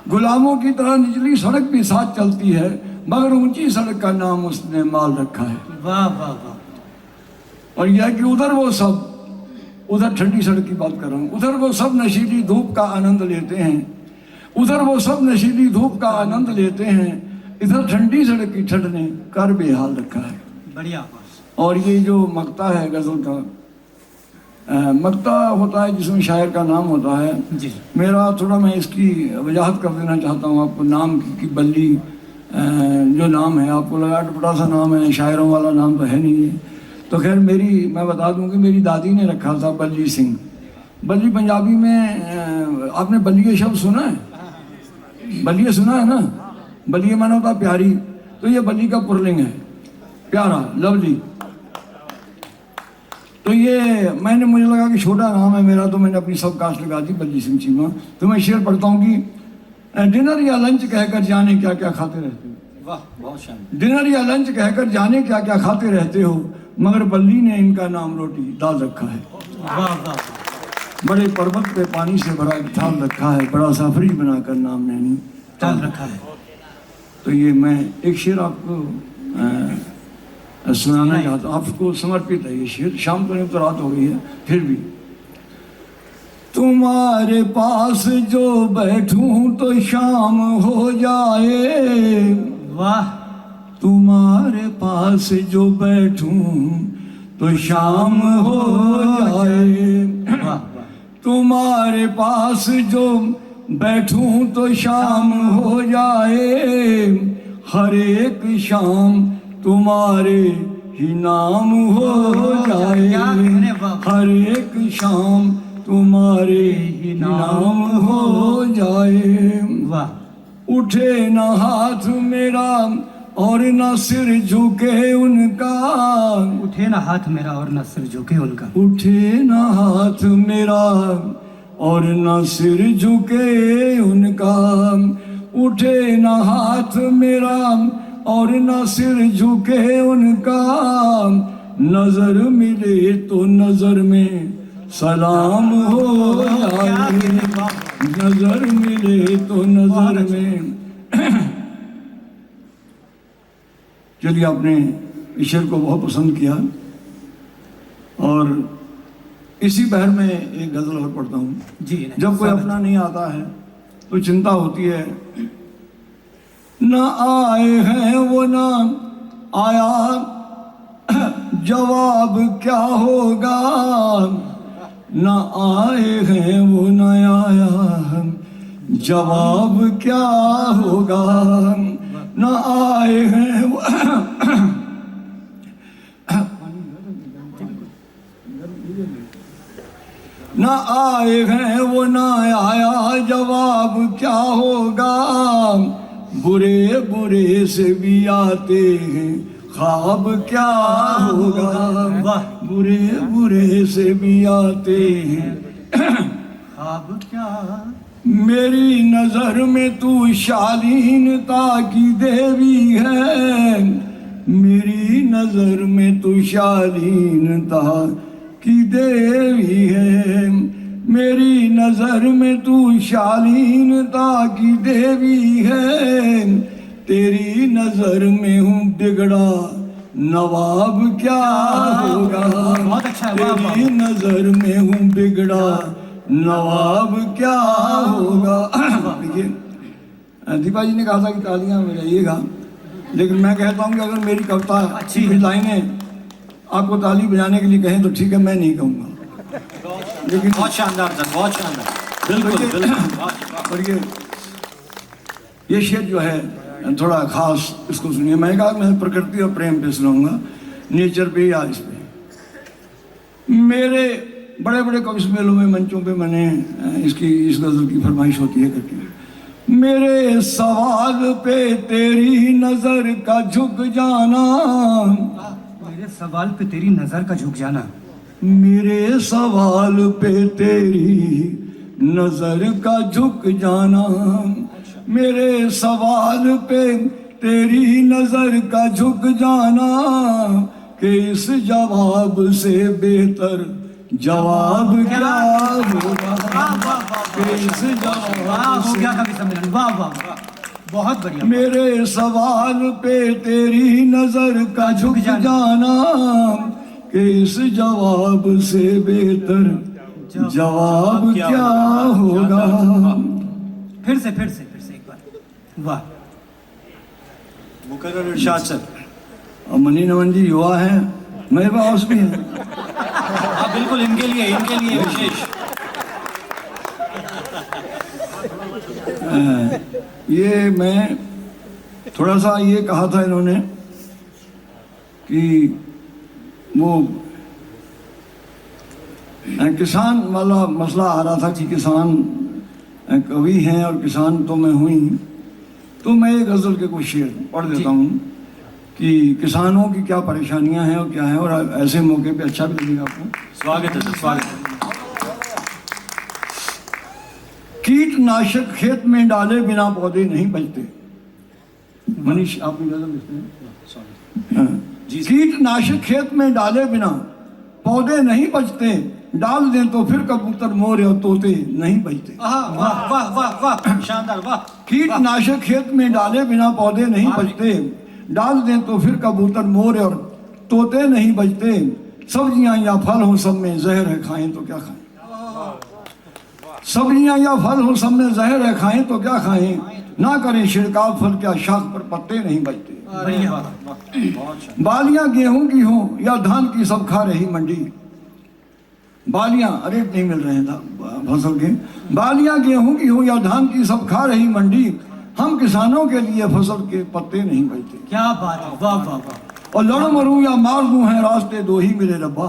गुलामों की तरह निचली सड़क भी साथ चलती है, मगर ऊंची सड़क का नाम उसने माल रखा है। वाह वाह वाह। और यह कि उधर वो सब, उधर ठंडी सड़क की बात कर रहा हूँ, उधर वो सब नशीली धूप का आनंद लेते हैं, उधर वो सब नशीली धूप का आनंद लेते हैं, इधर ठंडी सड़क की ठंड ने कर बेहाल रखा है। बढ़िया आवाज। और ये जो मक्ता है गज़ल का, मक्ता होता है जिसमें शायर का नाम होता है। जी। मेरा थोड़ा, मैं इसकी वजाहत कर देना चाहता हूँ आपको। नाम की बल्ली जो नाम है, आपको लगा बड़ा सा नाम है, शायरों वाला नाम तो है नहीं है। तो खैर मेरी, मैं बता दूं कि मेरी दादी ने रखा था बल्ली सिंह। बल्ली पंजाबी में आपने बल्लिए शब्द सुना है? बल्लिए सुना है ना? बल्लिए माना होता प्यारी, तो ये बल्ली का पुरलिंग है, प्यारा, लवली। तो ये मैंने, मुझे लगा कि छोटा नाम है मेरा, तो मैंने अपनी सब कास्ट लगा दी बल्ली सिंह चीमा। तो मैं शेर पढ़ता हूँ कि डिनर या लंच कहकर जाने क्या क्या खाते रहते हो। वाह, बहुत शानदार। डिनर या लंच कहकर जाने क्या क्या खाते रहते हो, मगर बल्ली ने इनका नाम रोटी दाल रखा है। वाह वाह वाह। बड़े पर्वत पे पानी से भरा एक थाल रखा है, बड़ा सा फ्रिज बनाकर नाम नैनी ताल रखा है। तो ये मैं एक शेर आपको सुनाना चाहता हूँ, आपको समर्पित है ये शेर। शाम को नहीं तो रात हो गई है, फिर भी। तुम्हारे पास जो बैठूं तो शाम हो जाए, वाह। तुम्हारे पास जो बैठूं तो शाम हो जाए, वाह वाह। तुम्हारे पास जो बैठूं तो शाम हो जाए, हर एक शाम तुम्हारे ही नाम हो जाए, हर एक शाम तुम्हारे ही नाम हो जाए। वाह। उठे न हाथ मेरा और न सिर झुके उनका, उठे ना हाथ मेरा और न सिर झुके उनका, उठे न हाथ मेरा और न सिर झुके उनका, उठे न हाथ मेरा और न सिर झुके उनका, नजर मिले तो नजर में सलाम हो जाए, नजर मिले तो नजर में। चलिए, आपने ईश्वर को बहुत पसंद किया और इसी बहर में एक गजल और पढ़ता हूँ। जी। जब कोई अपना नहीं आता है तो चिंता होती है, न आए हैं वो ना आया जवाब क्या होगा, न आए हैं वो न आया जवाब क्या होगा, न आए हैं वो न आए हैं वो न आया, जवाब क्या होगा। बुरे बुरे से भी आते हैं, ख्वाब क्या होगा। बुरे बुरे से भी आते हैं, अब क्या मेरी नजर में तू शालीनता की देवी है। मेरी नजर में तू शालीनता की देवी है। मेरी नजर में तू शालीनता की देवी है। तेरी नजर में हूँ बिगड़ा नवाब क्या होगा। बहुत अच्छा है, वाह, वाह। तेरी नजर में हूँ बिगड़ा नवाब क्या होगा। देखिए दीपा जी ने कहा था कि तालियां बजाइएगा, लेकिन मैं कहता हूँ कि अगर मेरी कविता अच्छी लाइनें आपको ताली बजाने के लिए कहें तो ठीक है, मैं नहीं कहूँगा। लेकिन बहुत शानदार था, बहुत शानदार। बिल्कुल बिल्कुल। और ये शेर जो है थोड़ा खास, इसको सुनिए। मैं कहा मैं प्रकृति और प्रेम पे सुनाऊंगा, नेचर पे या इस पे। मेरे बड़े बड़े कवि सम्मेलों में, मंचों पे मैंने इस गजल की फरमाइश होती है करके। मेरे सवाल पे तेरी नजर का झुक जाना। मेरे सवाल पे तेरी नजर का झुक जाना। मेरे सवाल पे तेरी नजर का झुक जाना। मेरे सवाल पे तेरी नजर का झुक जाना। कि इस जवाब से बेहतर जवाब क्या होगा। कि इस जवाब हो से गया कवि सम्मेलन, वाह वाह वाह, बहुत बढ़िया। मेरे सवाल पे तेरी नजर का झुक जाना। कि इस जवाब से बेहतर जवाब क्या होगा। फिर से एक बार, वाह। मुकर्रर इरशाद सर। और मनी नमन जी युवा हैं, मेरे पास भी हैं। हाँ बिल्कुल, इनके लिए विशेष। ये मैं थोड़ा सा ये कहा था इन्होंने कि वो किसान वाला मसला आ रहा था कि किसान कवि हैं और किसान तो मैं हुई। तो मैं एक गज़ल के कुछ शेर पढ़ देता हूँ कि किसानों की क्या परेशानियां हैं और क्या है, और ऐसे मौके पे अच्छा भी लगेगा आपको। स्वागत है सर, स्वागत है। कीटनाशक खेत में डाले बिना पौधे नहीं बचते। मनीष आप भी गज़ल लिखते हैं। हाँ। कीटनाशक खेत में डाले बिना पौधे नहीं बचते। डाल दें तो फिर कबूतर मोर और तोते नहीं बचते। वाह वाह वाह वाह, शानदार, वाह। कीटनाशक खेत में डाले बिना पौधे नहीं बचते। डाल दें तो फिर कबूतर मोर और तोते नहीं बचते। सब्जियां या फल हो सब में जहर है, खाएं तो क्या खाएं। सब्जियां या फल हो सब में जहर है, खाएं तो क्या खाएं। ना करें छिड़काव फल क्या, शाख पर पत्ते नहीं बचते। बालियां गेहूं की हो या धान की सब खा रही मंडी। बालियां रेट नहीं मिल रहे हैं फसल के। बालियां गेहूं की हो या धान की सब खा रही मंडी। हम किसानों के लिए फसल के पत्ते नहीं बचते। क्या बात है, वाह वाह वाह। और लड़ मरूं या मार दूं है रास्ते दो ही मिले रब्बा।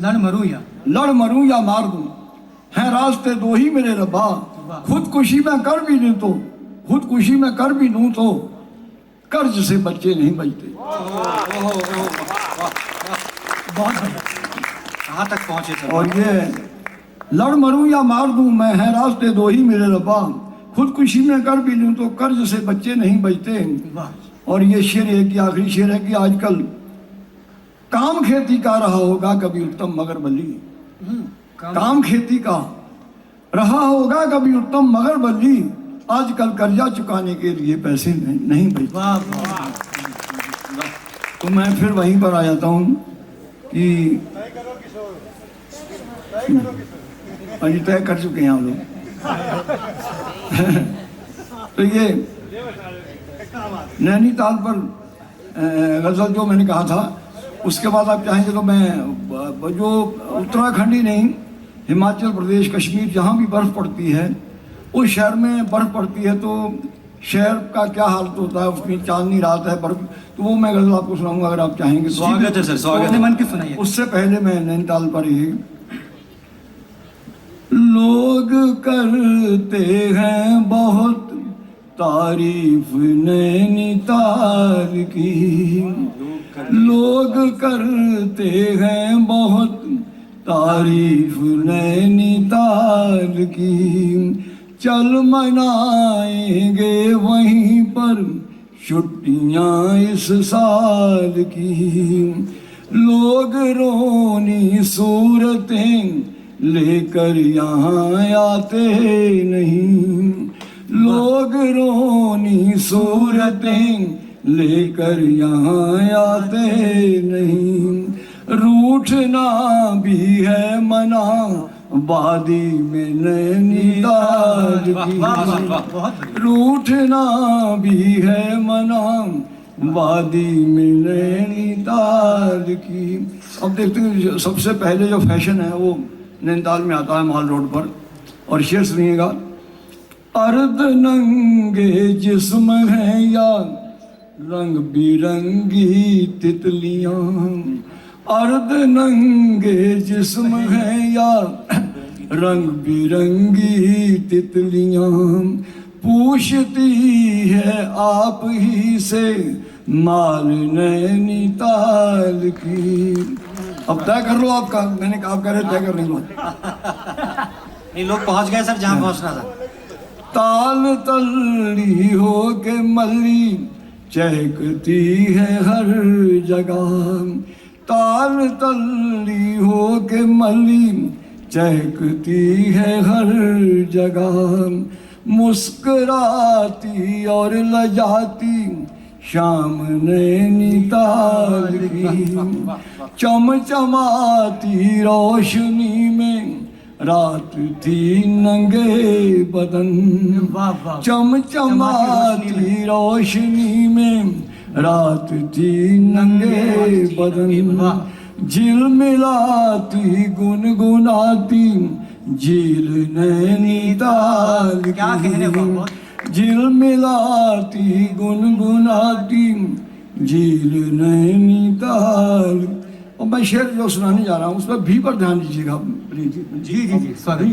लड़ मरूं या मार दूं है रास्ते दो ही मिले रब्बा। खुदकुशी में कर भी दूं तो कर्ज से बच्चे नहीं बचते। बहुत बढ़िया। कहाँ तक पहुँचे सर। और ये लड़ मरूं या मार दूं मैं है रास्ते दो ही मेरे रब्बा। खुदकुशी में कर भी लूं तो कर्ज से बच्चे नहीं बचते। और ये शेर है कि आखिरी शेर है कि आजकल काम खेती का रहा होगा कभी उत्तम मगर बल्ली। काम खेती का रहा होगा कभी उत्तम मगर बल्ली। आजकल कर्जा चुकाने के लिए पैसे नहीं बचते। तो मैं फिर वहीं पर आ जाता हूँ कि अभी तय कर चुके हैं हम लोग। तो ये नैनीताल पर गजल जो मैंने कहा था, उसके बाद आप चाहेंगे तो मैं जो उत्तराखंड ही नहीं, हिमाचल प्रदेश, कश्मीर जहाँ भी बर्फ पड़ती है उस शहर में बर्फ पड़ती है तो शहर का क्या हालत होता है, उसमें चांदनी रात है, बर्फ, तो वो मैं गजल आपको सुनाऊंगा अगर आप चाहेंगे तो। स्वागत है सर, स्वागत अपने है। मन की सुनाइए। उससे पहले मैं नैनीताल पर ही, लोग करते हैं बहुत तारीफ नैनीताल की, लोग करते हैं बहुत तारीफ नैनीताल की, चल मनाएंगे वहीं पर छुट्टियां इस साल की, लोग रोनी सूरतें लेकर यहाँ आते नहीं, लोग रोनी सूरतें लेकर यहाँ आते नहीं, रूठना भी है मना वादी में नैनीताल की, रूठना भी है मना वादी में नैनीताल की। अब देखते हैं सबसे पहले जो फैशन है वो नैनीताल में आता है मॉल रोड पर, और शेर सुनिएगा। अर्ध नंगे जिस्म है या रंग बिरंगी तितलियां, अर्ध नंगे जिस्म है या रंग बिरंगी तितलियां, पूछती है आप ही से माल नैनीताल की। अब तय कर लो आपका, मैंने कहा आप कह रहे तय कर लो। ये लोग पहुंच गए सर जहां पहुंचना था। ताल तल्ली हो के मल्ली चहकती है हर जगह, ताल तल्ली हो के मल्ली चहकती है हर जगह, मुस्कुराती और लजाती शाम नैनीताल की, चमचमाती रोशनी में रात थी नंगे बदन, चमचमाती रोशनी में रात थी नंगे बदन, झिलमिलाती गुनगुनाती झील नैनीताल की, झिलमिलाती गुनगुनाती झील नैनीताल। और मैं शेर जो सुनाने जा रहा हूँ उस पर भी पर ध्यान दीजिएगा प्लीज। जी जी जी स्वागत।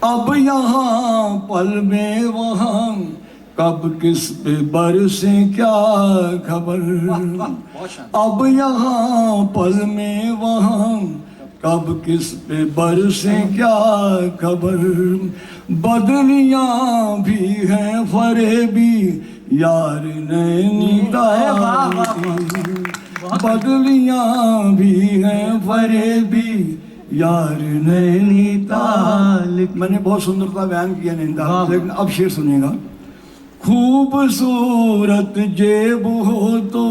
अब यहाँ पल में वहाँ कब किस पे बरसे क्या खबर, अब यहाँ पल में वहाँ कब किस पे बरसे क्या खबर, बदलियाँ भी हैं फरेबी यार नैनीताल की, बदलियाँ भी हैं फरेबी यार नैनीताल। मैंने बहुत सुंदरता बयान किया नैनीताल, लेकिन अब शेर सुनिएगा। खूबसूरत जेब हो तो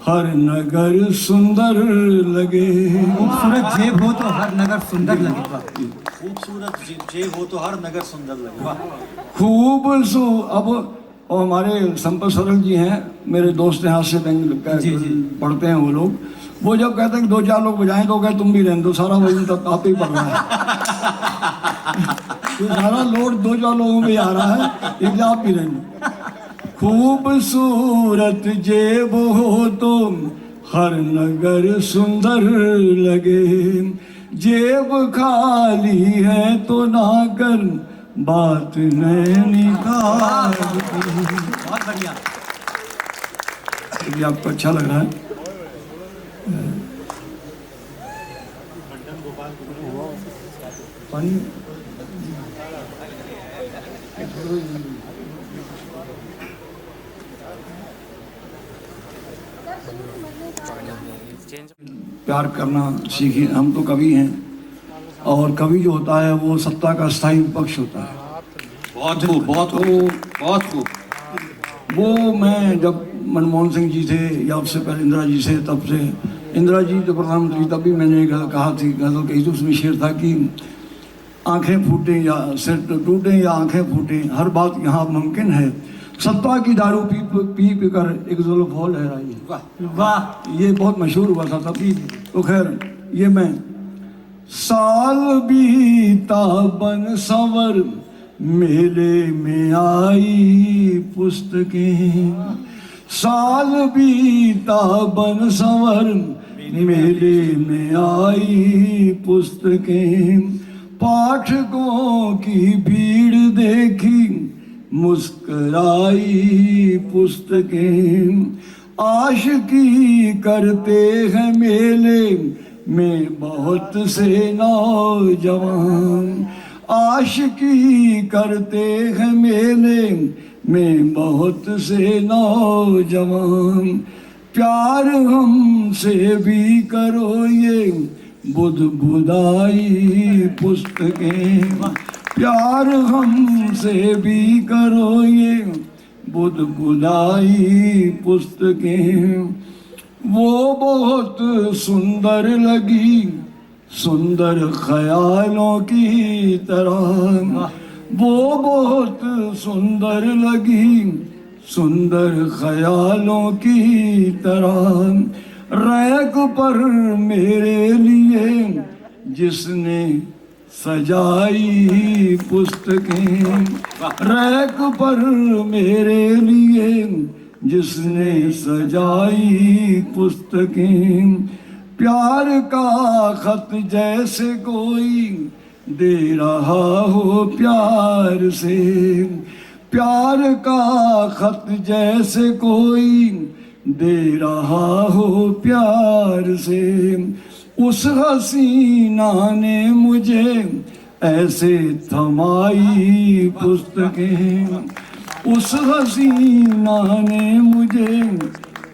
हर नगर सुंदर लगे, खूबसूरत जेब हो तो हर नगर सुंदर लगे, खूबसूरत जेब हो तो हर नगर सुंदर लगे। अब और हमारे संपत सरल जी हैं, मेरे दोस्त हैं, हाथ से पढ़ते हैं वो लोग, वो जब कहते हैं कि 2-4 लोग बजाएं तो कहते तुम भी रहने दो, सारा वजन तब आप ही पड़ रहा है। तो सारा लोड 2-4 लोगों में आ रहा है, इसलिए आप भी रहने। खूबसूरत जेब हो तो हर नगर सुंदर लगे, जेब खाली है तो ना कर बात नैनीताल की। बहुत बढ़िया। यदि आपको अच्छा लग रहा है पानी प्यार करना सीखिए। हम तो कवि हैं, और कवि जो होता है वो सत्ता का स्थायी विपक्ष होता है। बहुत खूब, बहुत खूब, बहुत खूब। वो मैं जब मनमोहन सिंह जी थे या उससे पहले इंदिरा जी से, तब से इंदिरा जी जो प्रधानमंत्री, तब भी मैंने कहा थी, गजल कही थी, उसमें शेर था कि आंखें फूटें या सिर टूटें या आंखें फूटें, हर बात यहाँ मुमकिन है, सत्ता की दारू पी पी कर एक जुल्फ हो लहराई। वाह, ये बहुत मशहूर हुआ था तब। तो खैर ये मैं साल बीता बन संवर मेले में आई पुस्तकें, साल बीता बन संवर मेले में आई पुस्तकें, पाठकों की भीड़ देखी मुस्कराई पुस्तकें, आशिकी करते हैं मेले में बहुत से नौजवान, आशिकी करते हैं मेले में बहुत से नौजवान, प्यार हमसे भी करो ये बुदबुदाई पुस्तकें, प्यार हमसे भी करो ये बुदबुदाई पुस्तकें, वो बहुत सुंदर लगी सुंदर ख्यालों की तरह, वो बहुत सुंदर लगी सुंदर ख्यालों की तरह, रैक पर मेरे लिए जिसने सजाई पुस्तकें, रैक पर मेरे लिए जिसने सजाई पुस्तकें, प्यार का खत जैसे कोई दे रहा हो प्यार से, प्यार का खत जैसे कोई दे रहा हो प्यार से, उस हसीना ने मुझे ऐसे थमाई पुस्तकें, उस हसीना ने मुझे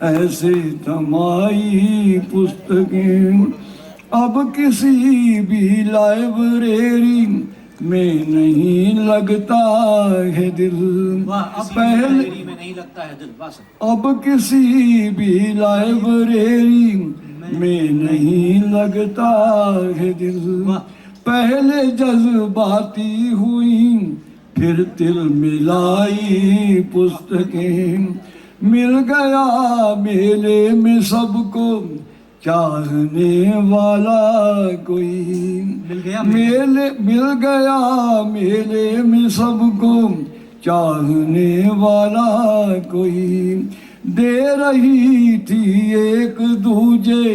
ऐसे थमाई पुस्तकें, अब किसी भी लाइब्रेरी में नहीं लगता है दिल, पहले में नहीं लगता है दिल, बस अब किसी भी लाइब्रेरी में नहीं लगता है दिल, पहले जज्बाती हुई फिर तिल मिलाई पुस्तकें, मिल गया मेले में सबको चाहने वाला कोई, मिल गया मेले में सबको चाहने वाला कोई, दे रही थी एक दूजे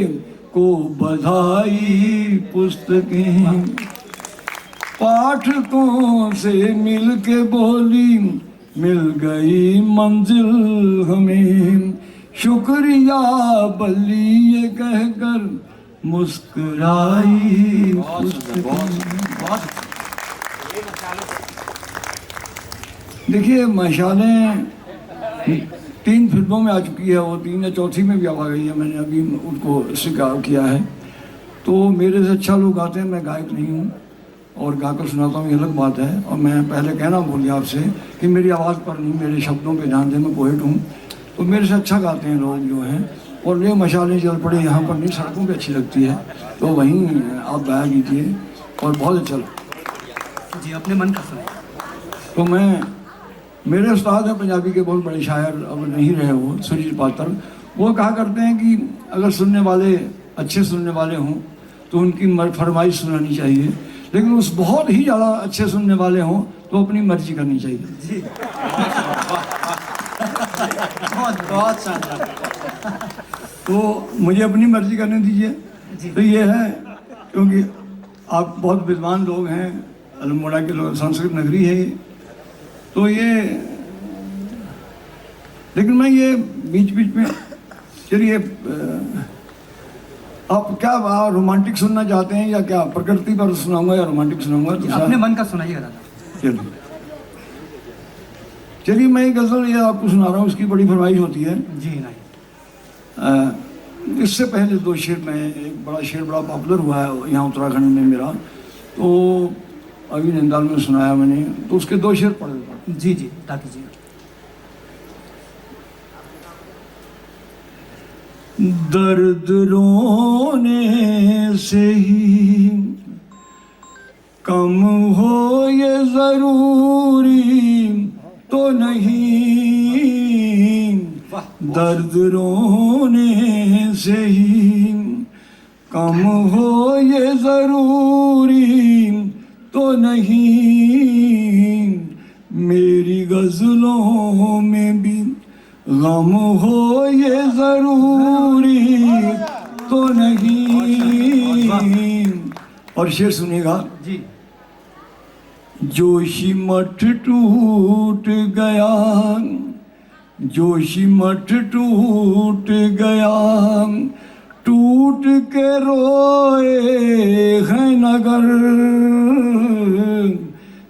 को बधाई पुस्तकें, पाठकों से मिल के बोली मिल गई मंजिल हमें, शुक्रिया बल्ली ये कहकर मुस्कुराई पुस्तकें। देखिए मशालें 3 फिल्मों में आ चुकी है, वो 3 या चौथी में भी आ गई है, मैंने अभी उनको स्वीकार किया है। तो मेरे से अच्छा लोग गाते हैं, मैं गायक नहीं हूँ और गाकर सुनाता हूँ, ये अलग बात है। और मैं पहले कहना भूल गया आपसे कि मेरी आवाज़ पर नहीं, मेरे शब्दों पे ध्यान दें, मैं पोएट हूँ। तो मेरे से अच्छा गाते हैं लोग जो हैं, और ये मशालें जल पड़े यहाँ पर नहीं, सड़कों पे अच्छी लगती है, तो वहीं आप गाया कीजिए और बहुत अच्छा लगता जी, अपने मन का सुनाइए। तो मैं, मेरे उस्ताद हैं पंजाबी के बहुत बड़े शायर, अब नहीं रहे वो, सुरजीत पात्र, वो कहा करते हैं कि अगर सुनने वाले अच्छे सुनने वाले हों तो उनकी फरमाइश सुनानी चाहिए, लेकिन उस बहुत ही ज़्यादा अच्छे सुनने वाले हों तो अपनी मर्जी करनी चाहिए। जी बहुत बहुत शानदार। तो मुझे अपनी मर्जी करने दीजिए। तो ये है, क्योंकि आप बहुत विद्वान लोग हैं, अल्मोड़ा के लोग, संस्कृत नगरी है ये, तो ये, लेकिन मैं ये बीच बीच में, चलिए आप क्या रोमांटिक सुनना चाहते हैं या क्या, प्रकृति पर सुनाऊंगा या रोमांटिक सुनाऊंगा? अपने मन का सुनाइएगा दादा। चलिए चलिए, मैं एक गज़ल ये आपको सुना रहा हूँ, उसकी बड़ी फरमाइश होती है। जी नहीं, इससे पहले 2 शेर में, एक बड़ा शेर बड़ा पॉपुलर हुआ है यहाँ उत्तराखंड में मेरा, तो अभी नंदाल में सुनाया मैंने, तो उसके 2 शेर पढ़ देता हूँ। जी जी, बता दीजिए। दर्द रोने से ही कम हो ये जरूरी तो नहीं, दर्द रोने से ही कम हो ये जरूरी तो नहीं, मेरी गजलों में भी गम हो ये जरूरी तो नहीं। और शेर सुनिएगा जी। जोशी मठ टूट गया, जोशी मठ टूट गया, टूट के रोए हैं नगर।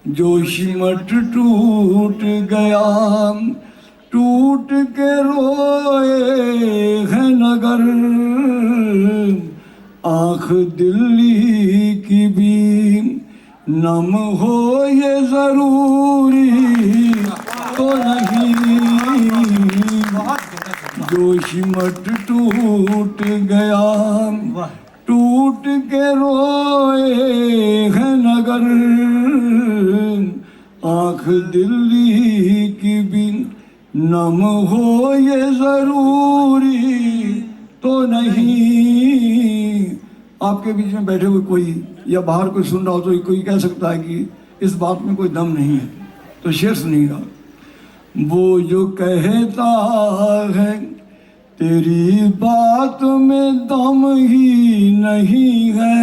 जोशी मठ टूट गया, टूट के रोए हैं नगर। आँख दिल्ली की भी नम हो ये जरूरी तो नहीं, जोशी मठ टूट गया, टूट के रोए हैं नगर। आँख दिल्ली की भी नम हो ये जरूरी तो नहीं। आपके बीच में बैठे हुए कोई या बाहर कोई सुन रहा हो तो कोई कह सकता है कि इस बात में कोई दम नहीं है, तो शेर सुनिएगा। वो जो कहता है तेरी बात में दम ही नहीं है,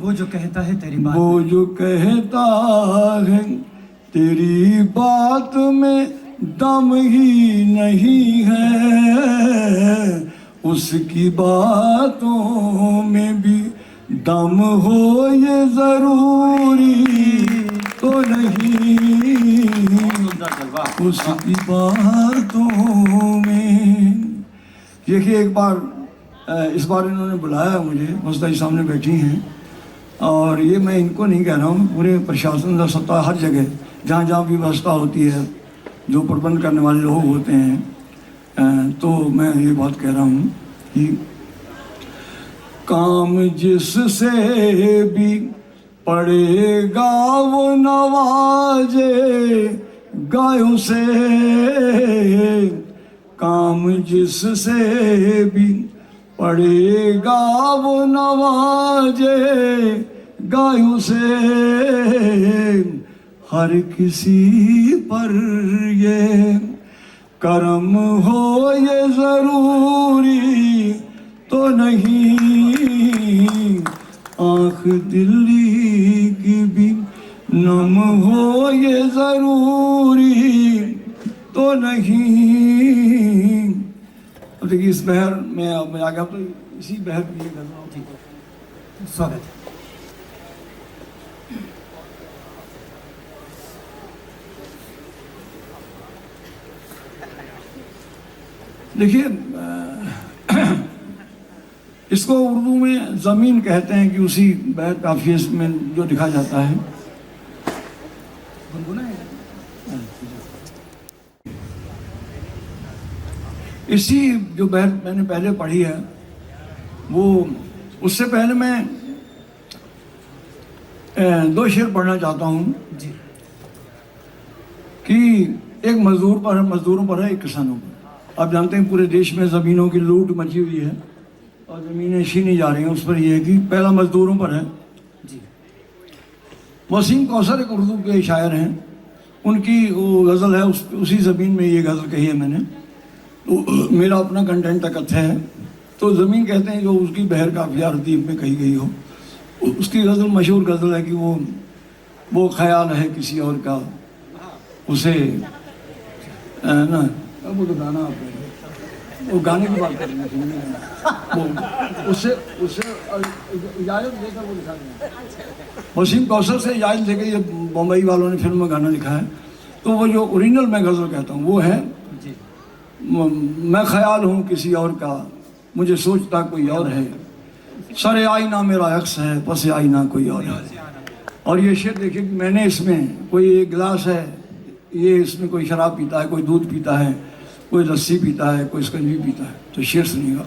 वो जो कहता है तेरी बात, वो जो कहता है तेरी बात में दम ही नहीं है, उसकी बातों में भी दम हो ये जरूरी तो नहीं, उसकी बातों में। देखिए एक बार इस बार इन्होंने बुलाया मुझे, मस्ता जी सामने बैठी हैं, और ये मैं इनको नहीं कह रहा हूँ, पूरे प्रशासन सत्ता हर जगह जहाँ जहाँ भी व्यवस्था होती है, जो प्रबंध करने वाले लोग होते हैं, तो मैं ये बात कह रहा हूँ कि काम जिससे भी पड़ेगा वो नवाजे गायों से, काम जिससे भी पड़ेगा वो नवाजे गायों से। हर किसी पर ये करम हो ये जरूरी तो नहीं, आँख दिल्ली की भी नम हो ये जरूरी तो नहीं। अब देखिए इस बहर में अब मैं आ गया, तो इसी बहर की स्वागत है। देखिए इसको उर्दू में ज़मीन कहते हैं कि उसी बैत काफिये में जो लिखा जाता है। इसी जो बैत मैंने पहले पढ़ी है, वो उससे पहले मैं दो शेर पढ़ना चाहता हूँ जी। कि एक मजदूर पर है, मजदूरों पर है, एक किसानों पर। आप जानते हैं पूरे देश में ज़मीनों की लूट मची हुई है और ज़मीनें छीनी जा रही हैं। उस पर यह है कि पहला मजदूरों पर है जी। वसीम कौसर एक उर्दू के शायर हैं, उनकी वो गज़ल है, उसी ज़मीन में ये गज़ल कही है मैंने, तो मेरा अपना कंटेंट कथ्य है। तो ज़मीन कहते हैं जो उसकी बहर काफिया अरदीब में कही गई हो। उसकी गज़ल मशहूर गज़ल है कि वो ख्याल है किसी और का, उसे ना वो तो गाना वो गाने की बात कर रहे हैं, वो उससे इजाज़त देकर वो लिखा गया। वसीम कौसर से इजाज़त लेकर ये बम्बई वालों ने फिल्म में गाना लिखा है। तो वो जो ओरिजिनल मैं गज़ल कहता हूँ वो है, मैं ख्याल हूँ किसी और का, मुझे सोचता कोई और है, सरे आईना मेरा अक्स है, पसे आईना कोई और है। और ये शेर देखिए कि मैंने इसमें कोई एक गिलास है, ये इसमें कोई शराब पीता है, कोई दूध पीता है, कोई लस्सी पीता है, कोई स्कंजी पीता है। तो शेर सुनिएगा।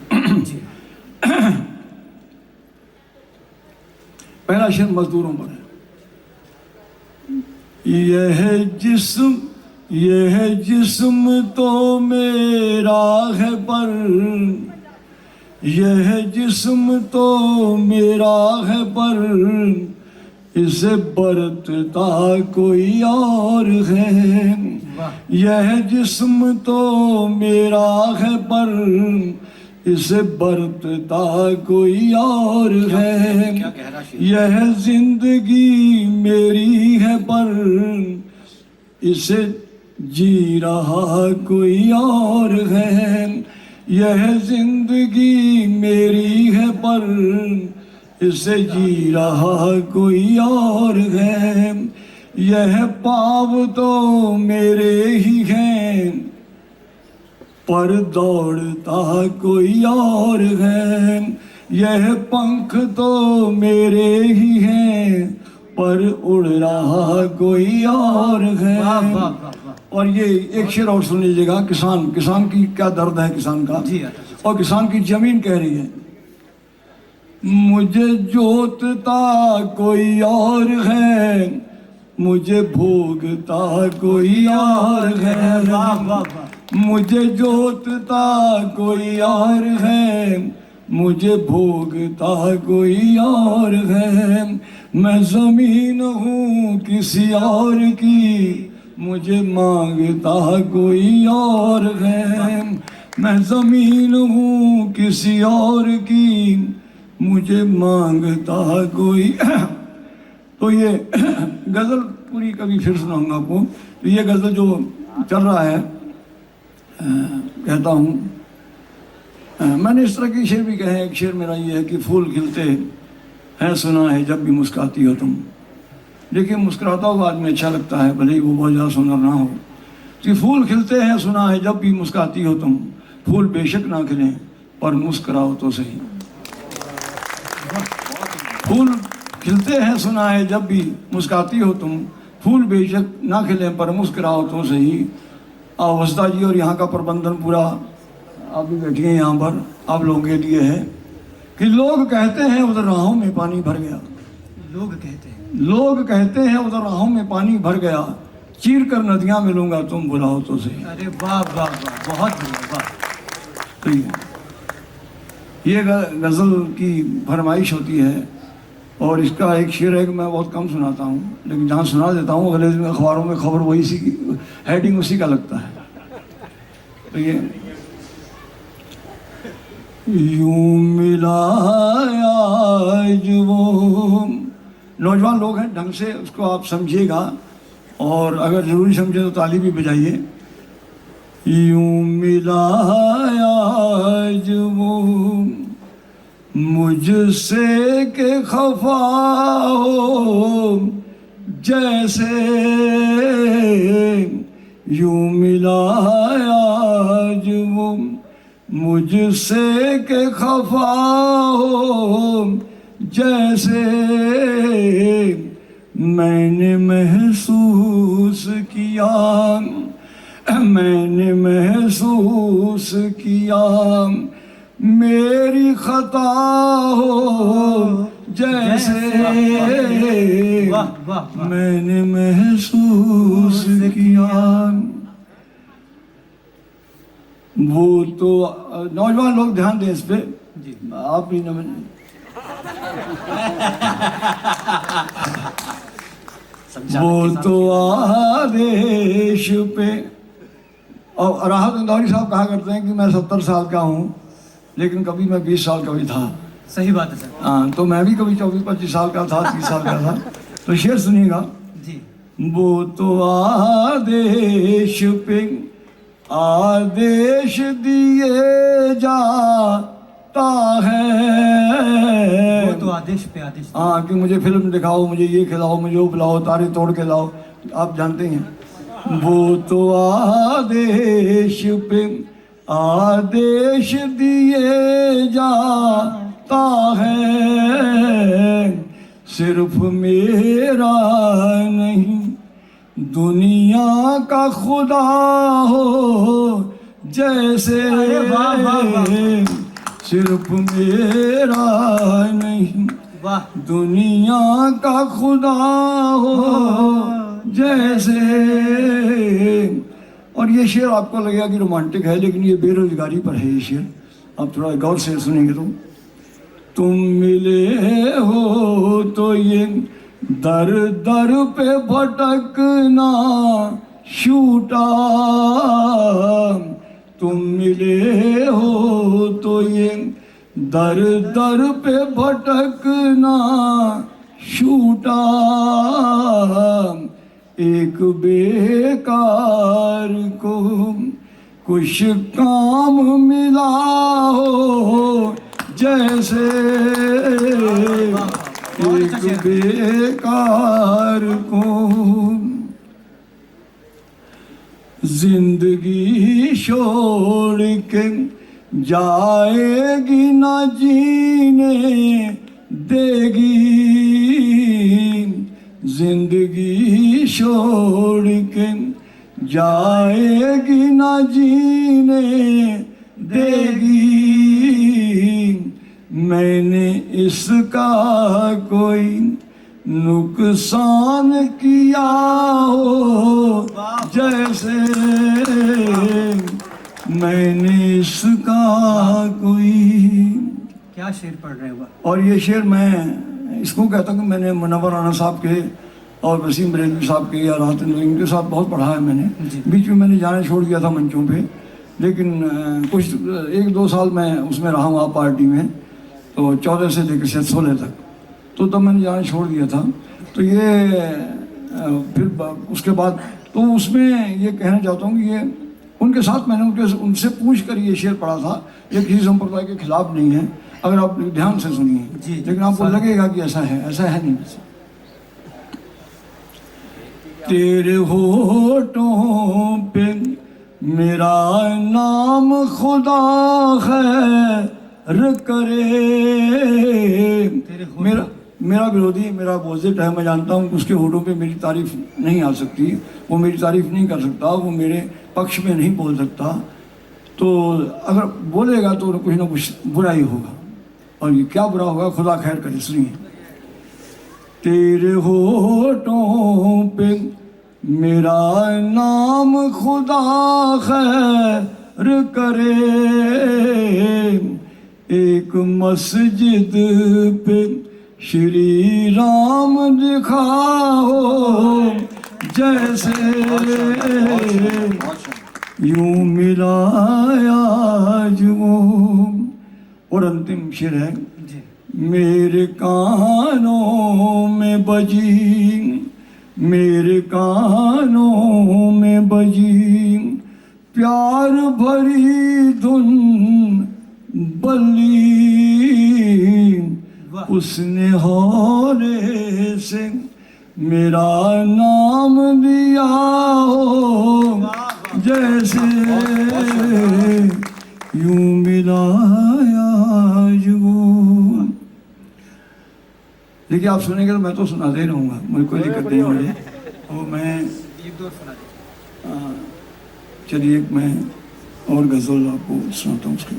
पहला शेर मजदूरों पर है। यह जिस्म तो मेरा है पर यह जिस्म तो मेरा है पर इसे बरतता कोई और है। यह जिस्म तो मेरा है पर इसे बरतता कोई और है। यह जिंदगी मेरी है पर इसे जी रहा कोई और है। यह जिंदगी मेरी है पर इसे जी रहा कोई और है। यह पाँव तो मेरे ही हैं पर दौड़ता कोई और है। यह पंख तो मेरे ही हैं पर उड़ रहा कोई और है। और ये एक शेर और सुन लीजिएगा, किसान की क्या दर्द है किसान का। और किसान की जमीन कह रही है, मुझे जोतता कोई और है, मुझे भोगता कोई और है। मुझे जोतता कोई और है, मुझे भोगता कोई और है। मैं जमीन हूँ किसी और की, मुझे मांगता कोई और है। मैं जमीन हूँ किसी और की, मुझे मांगता कोई। तो ये गज़ल पूरी कभी फिर सुनाऊंगा आपको। तो ये गज़ल जो चल रहा है, कहता हूँ, मैंने इस तरह के शेर भी कहे। एक शेर मेरा ये है कि फूल खिलते हैं सुना है जब भी मुस्कुराती हो तुम। देखिए, मुस्कुराता हुआ आदमी अच्छा लगता है, भले ही वो बहुत ज़्यादा सुंदर ना हो। कि फूल खिलते हैं सुना है जब भी मुस्कुराती हो तुम, फूल बेशक ना खिलें पर मुस्कुराओ तो सही। फूल खिलते हैं सुना है जब भी मुस्कुराती हो तुम, फूल बेशक ना खिलें पर मुस्कुराओ तो सही। अवस्था जी और यहाँ का प्रबंधन पूरा, आप भी बैठे हैं यहाँ पर, आप लोगों के लिए है कि लोग कहते हैं उधर राहों में पानी भर गया। लोग कहते हैं उधर राहों में पानी भर गया, चीर कर नदियाँ मिलूंगा तुम बुलाओ तो सही। अरे वाह वाह वाह, बहुत वाह। तो ये गज़ल की फरमाइश होती है। और इसका एक शेर है कि मैं बहुत कम सुनाता हूँ, लेकिन जहाँ सुना देता हूँ अगले दिन अखबारों में खबर वही सी की, हेडिंग उसी का लगता है। तो ये यूं मिलाया आज वो, नौजवान लोग हैं, ढंग से उसको आप समझिएगा और अगर ज़रूरी समझे तो ताली भी बजाइए। यूं मिलाया आज वो मुझसे के खफा हो जैसे, यूं मिलाया आज वो मुझसे के खफा हो जैसे, मैंने महसूस किया, मैंने महसूस किया मेरी खता हो जैसे, मैंने महसूस किया। वो तो नौजवान लोग ध्यान दें इस पे, आप भी न वो तो आदेश पे। और राहत इंदौरी साहब कहा करते हैं कि मैं 70 साल का हूँ, लेकिन कभी मैं 20 साल का भी था। सही बात है सर। हाँ, तो मैं भी कभी 24-25 साल का था, 30 साल का था। तो शेर सुनिएगा जी। वो तो आदेश पे आदेश दिए जाता है। वो तो आदेश पे आदेश। हाँ, कि मुझे फिल्म दिखाओ, मुझे ये खिलाओ, मुझे वो पिलाओ, तारे तोड़ के लाओ, आप जानते हैं। वो तो आदेश पे आदेश दिए जाता है, सिर्फ मेरा नहीं दुनिया का खुदा हो जैसे, सिर्फ मेरा नहीं दुनिया का खुदा हो जैसे। और ये शेर आपको लगेगा कि रोमांटिक है, लेकिन ये बेरोजगारी पर है ये शेर। आप थोड़ा गौर से सुनेंगे तो तुम मिले हो तो ये दर दर पे भटकना छूटा, तुम मिले हो तो ये दर दर पे भटकना छूटा, एक बेकार को कुछ काम मिला हो जैसे, एक बेकार को जिंदगी छोड़ के जाएगी ना जीने देगी, जिंदगी छोड़ के जाएगी ना जीने देगी, मैंने इसका कोई नुकसान किया हो जैसे, मैंने इसका कोई। क्या शेर पढ़ रहे हो? और ये शेर मैं इसको कहता हूँ कि मैंने मुनव्वर राना साहब के और वसीम बरेलवी साहब के या राहत इनके साथ बहुत पढ़ा है मैंने। बीच में मैंने जाना छोड़ दिया था मंचों पे, लेकिन कुछ 1-2 साल मैं उसमें रहा हूँ आप पार्टी में, तो 14 से लेकर 16 तक, तो तब मैंने जाना छोड़ दिया था। तो ये फिर उसके बाद तो उसमें ये कहना चाहता हूँ कि ये उनके साथ मैंने उनसे पूछ कर ये शेर पढ़ा था। ये किसी संप्रदाय के खिलाफ नहीं है, अगर आप ध्यान से सुनिए, लेकिन आपको लगेगा कि ऐसा है नहीं। तेरे होठों पे मेरा नाम खुदा खैर करे, मेरा विरोधी मेरा अपोजिट है, मैं जानता हूँ कि उसके होठों पे मेरी तारीफ नहीं आ सकती, वो मेरी तारीफ नहीं कर सकता, वो मेरे पक्ष में नहीं बोल सकता, तो अगर बोलेगा तो कुछ ना कुछ बुरा ही होगा। और ये क्या बुरा होगा, खुदा खैर करे। सुनिए, तेरे होठों पे मेरा नाम खुदा खैर करे, एक मस्जिद पे श्री राम लिखा हो जैसे, यूं मिलाया जो। और अंतिम शेर है, मेरे कानों में बजी, मेरे कानों में बजी प्यार भरी धुन बल्ली, उसने हौले से मेरा नाम लिया हो जैसे, यूं मिलाया जो। देखिए आप सुनेंगे तो मैं तो सुनाते ही रहूँगा, मुझे कोई दिक्कत नहीं मुझे। और मैं चलिए एक मैं और गज़ल आपको सुनाता हूँ उसके।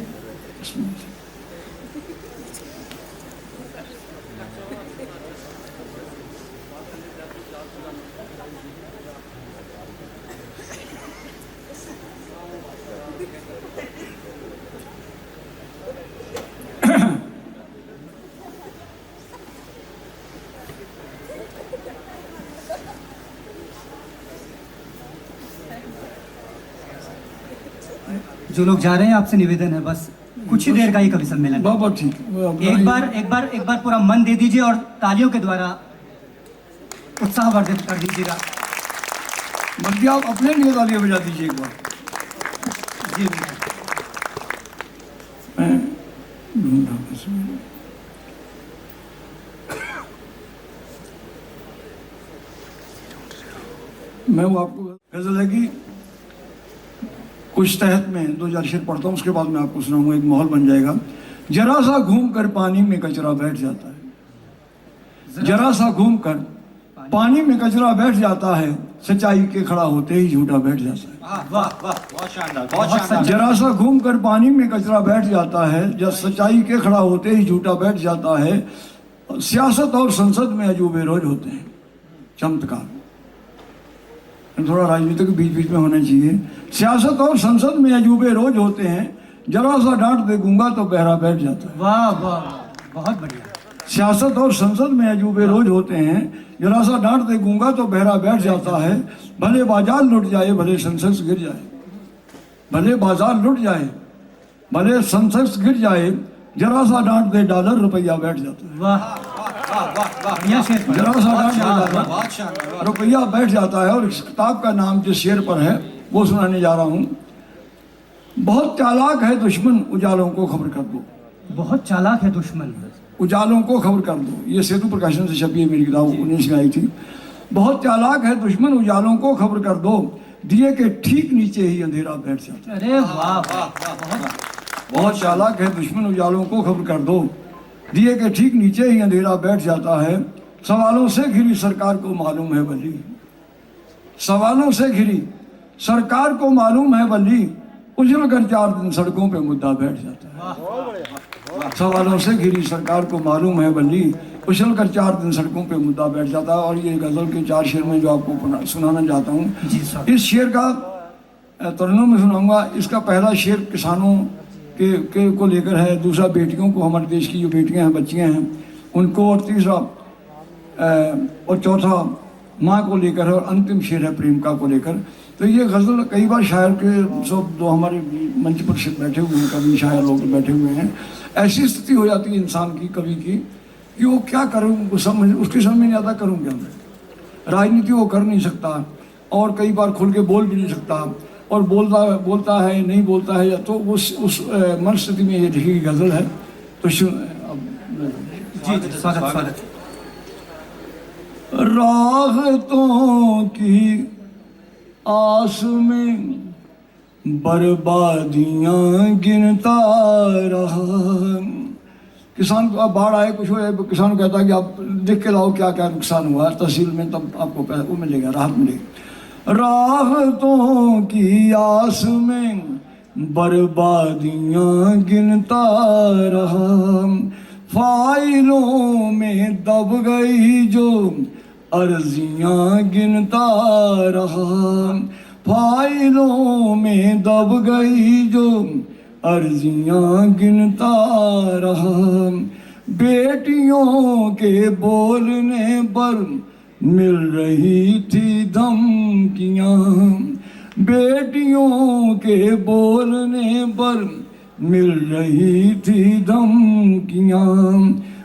जो लोग जा रहे हैं आपसे निवेदन है, बस कुछ ही देर का ही कवि सम्मेलन। बहुत ठीक। एक बार पूरा मन दे दीजिए और तालियों के द्वारा उत्साहवर्धित कर दीजिएगा। बल्कि आप अपने लिए तालियां बजा दीजिए एक बार। जी मैं वो आपको गजल है कि कुछ तहत में 2 शेर पढ़ता हूँ, उसके बाद मैं आपको सुनाऊंगा, एक माहौल बन जाएगा। जरा सा घूम कर पानी में कचरा बैठ जाता है, जरा सा घूम कर पानी में कचरा बैठ जाता है, सच्चाई के खड़ा होते ही झूठा बैठ जाता है। वाह वाह, बहुत शानदार, बहुत शानदार। जरा सा घूम कर पानी में कचरा बैठ जाता है, जब सच्चाई के खड़ा होते ही झूठा बैठ जाता है। सियासत और संसद में अजूबे रोज होते हैं, चमत्कार। थोड़ा राजनीति के बीच बीच में होना चाहिए। सियासत और संसद में अजूबे रोज होते हैं, जरा सा डांट दे गूंगा तो बहरा बैठ जाता है। वाह वाह, बहुत बढ़िया। सियासत और संसद में अजूबे रोज होते हैं। जरा सा डांट दे गूंगा तो बहरा बैठ जाता है। भले बाजार लुट जाए, भले संसद गिर जाए, भले बाजार लुट जाए, भले संसद गिर जाए, जरा सा डांट दे डॉलर रुपया बैठ जाता है। वाह वाह वाह वाह, बढ़िया शेर। जरा सा डांट दे डॉलर रुपया बैठ जाता है। और इस किताब का नाम जिस शेर पर है वो सुनाने जा रहा हूँ। बहुत चालाक है दुश्मन, उजालों को खबर कर दो। बहुत चालाक है दुश्मन, उजालों को खबर कर दो। ये सेतु प्रकाशन से छपी है मेरी किताब, 19 में आई थी। बहुत चालाक है दुश्मन, उजालों को खबर कर दो, दिए के ठीक नीचे ही अंधेरा बैठ जाता है। अरे वाह वाह वाह, बहुत चालाक है दुश्मन, उजालों को खबर कर दो, दिए के ठीक नीचे ही अंधेरा बैठ जाता है। सवालों से घिरी सरकार को मालूम है बल्ली, सवालों से घिरी सरकार को मालूम है बल्ली, उजल कर 4 दिन सड़कों पे मुद्दा बैठ जाता है। सवालों से घिरी सरकार को मालूम है बल्ली, उछल कर 4 दिन सड़कों पे मुद्दा बैठ जाता है। और ये गजल के 4 शेर में जो आपको सुनाना चाहता हूँ, इस शेर का तरन्नुम में सुनाऊंगा। इसका पहला शेर किसानों के को लेकर है, दूसरा बेटियों को, हमारे देश की जो बेटियां हैं, बच्चियां हैं उनको, और तीसरा और चौथा माँ को लेकर है, और अंतिम शेर है प्रेमिका को लेकर। तो ये गज़ल कई बार शायर के सब जो हमारे मंच पर बैठे हुए हैं, कवि शायर लोग बैठे हुए हैं, ऐसी स्थिति हो जाती है इंसान की, कवि की, कि वो क्या करूँ, उसकी समझ में नहीं आता करूँ क्या मैं। राजनीति वो कर नहीं सकता और कई बार खुल के बोल भी नहीं सकता, और बोलता है नहीं बोलता है, तो उस मन स्थिति में ये लिखी गज़ल है। तो जी स्वागत। राहतों की आस में बर्बादियां गिनता रहा। किसान को अब बाढ़ आए, कुछ हो, किसान कहता है कि आप देख के लाओ क्या क्या नुकसान हुआ तहसील में, तब आपको वो मिलेगा, राहत मिलेगी। राहतों की आस में बर्बादियां गिनता रहा, फाइलों में दब गई जो अर्जियां गिनता रहा, फाइलों में दब गई जो अर्जियां गिनता रहा। बेटियों के बोलने पर मिल रही थी धमकियां, बेटियों के बोलने पर मिल रही थी धमकियां।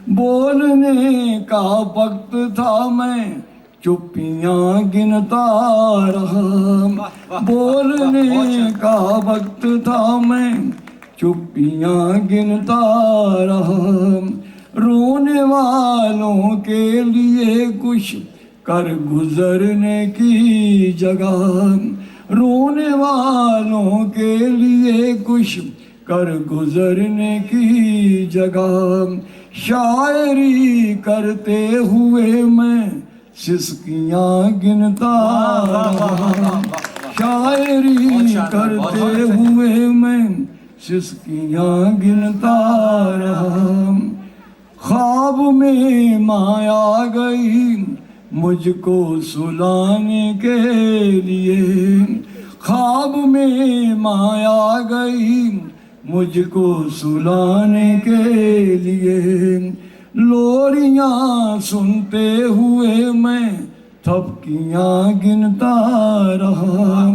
बोलने का वक्त था मैं चुप्पियां गिनता रहा, बोलने का वक्त था मैं चुप्पियां गिनता रहा। रोने वालों के लिए कुछ कर गुजरने की जगह, रोने वालों के लिए कुछ कर गुजरने की जगह। शायरी करते हुए मैं सिसकियां गिनता रहा, शायरी करते हुए मैं सिसकियां गिनता रहा। ख्वाब में माया गई मुझको सुलाने के लिए, ख्वाब में माया गई मुझको सुलाने के लिए। लोरियां सुनते हुए मैं थपकियां गिनता रहा,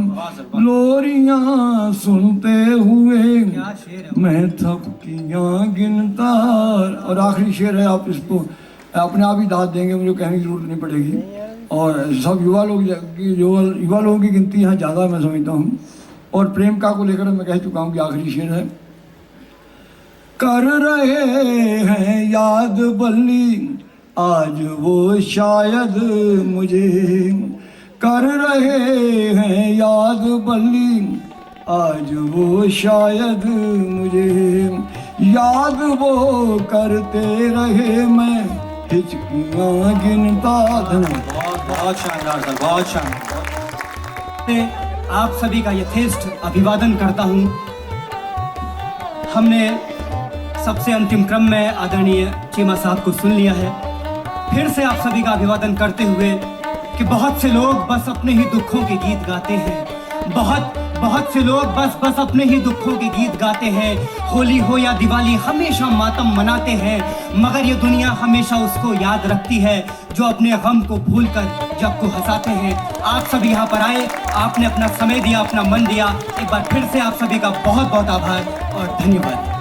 लोरियां सुनते हुए मैं थपकियां गिनता। और आखिरी शेर है, आप इसको अपने आप ही दाद देंगे, मुझे कहने की जरूरत नहीं पड़ेगी। और सब युवा लोगों की गिनती यहाँ ज़्यादा मैं समझता हूँ। और प्रेमिका को लेकर मैं कह चुका हूँ कि आखिरी शेर है। कर रहे हैं याद बल्ली आज वो शायद मुझे, कर रहे हैं याद बल्ली आज वो शायद मुझे। याद वो करते रहे मैं हिचकियां गिनता। बहुत शानदार सर, बहुत शानदार। आप सभी का यथेष्ट अभिवादन करता हूं। हमने सबसे अंतिम क्रम में आदरणीय चीमा साहब को सुन लिया है। फिर से आप सभी का अभिवादन करते हुए कि बहुत से लोग बस अपने ही दुखों के गीत गाते हैं, बहुत बहुत से लोग बस अपने ही दुखों के गीत गाते हैं। होली हो या दिवाली हमेशा मातम मनाते हैं, मगर ये दुनिया हमेशा उसको याद रखती है जो अपने गम को भूलकर जग को हंसाते हैं। आप सभी यहाँ पर आए, आपने अपना समय दिया, अपना मन दिया। एक बार फिर से आप सभी का बहुत बहुत आभार और धन्यवाद।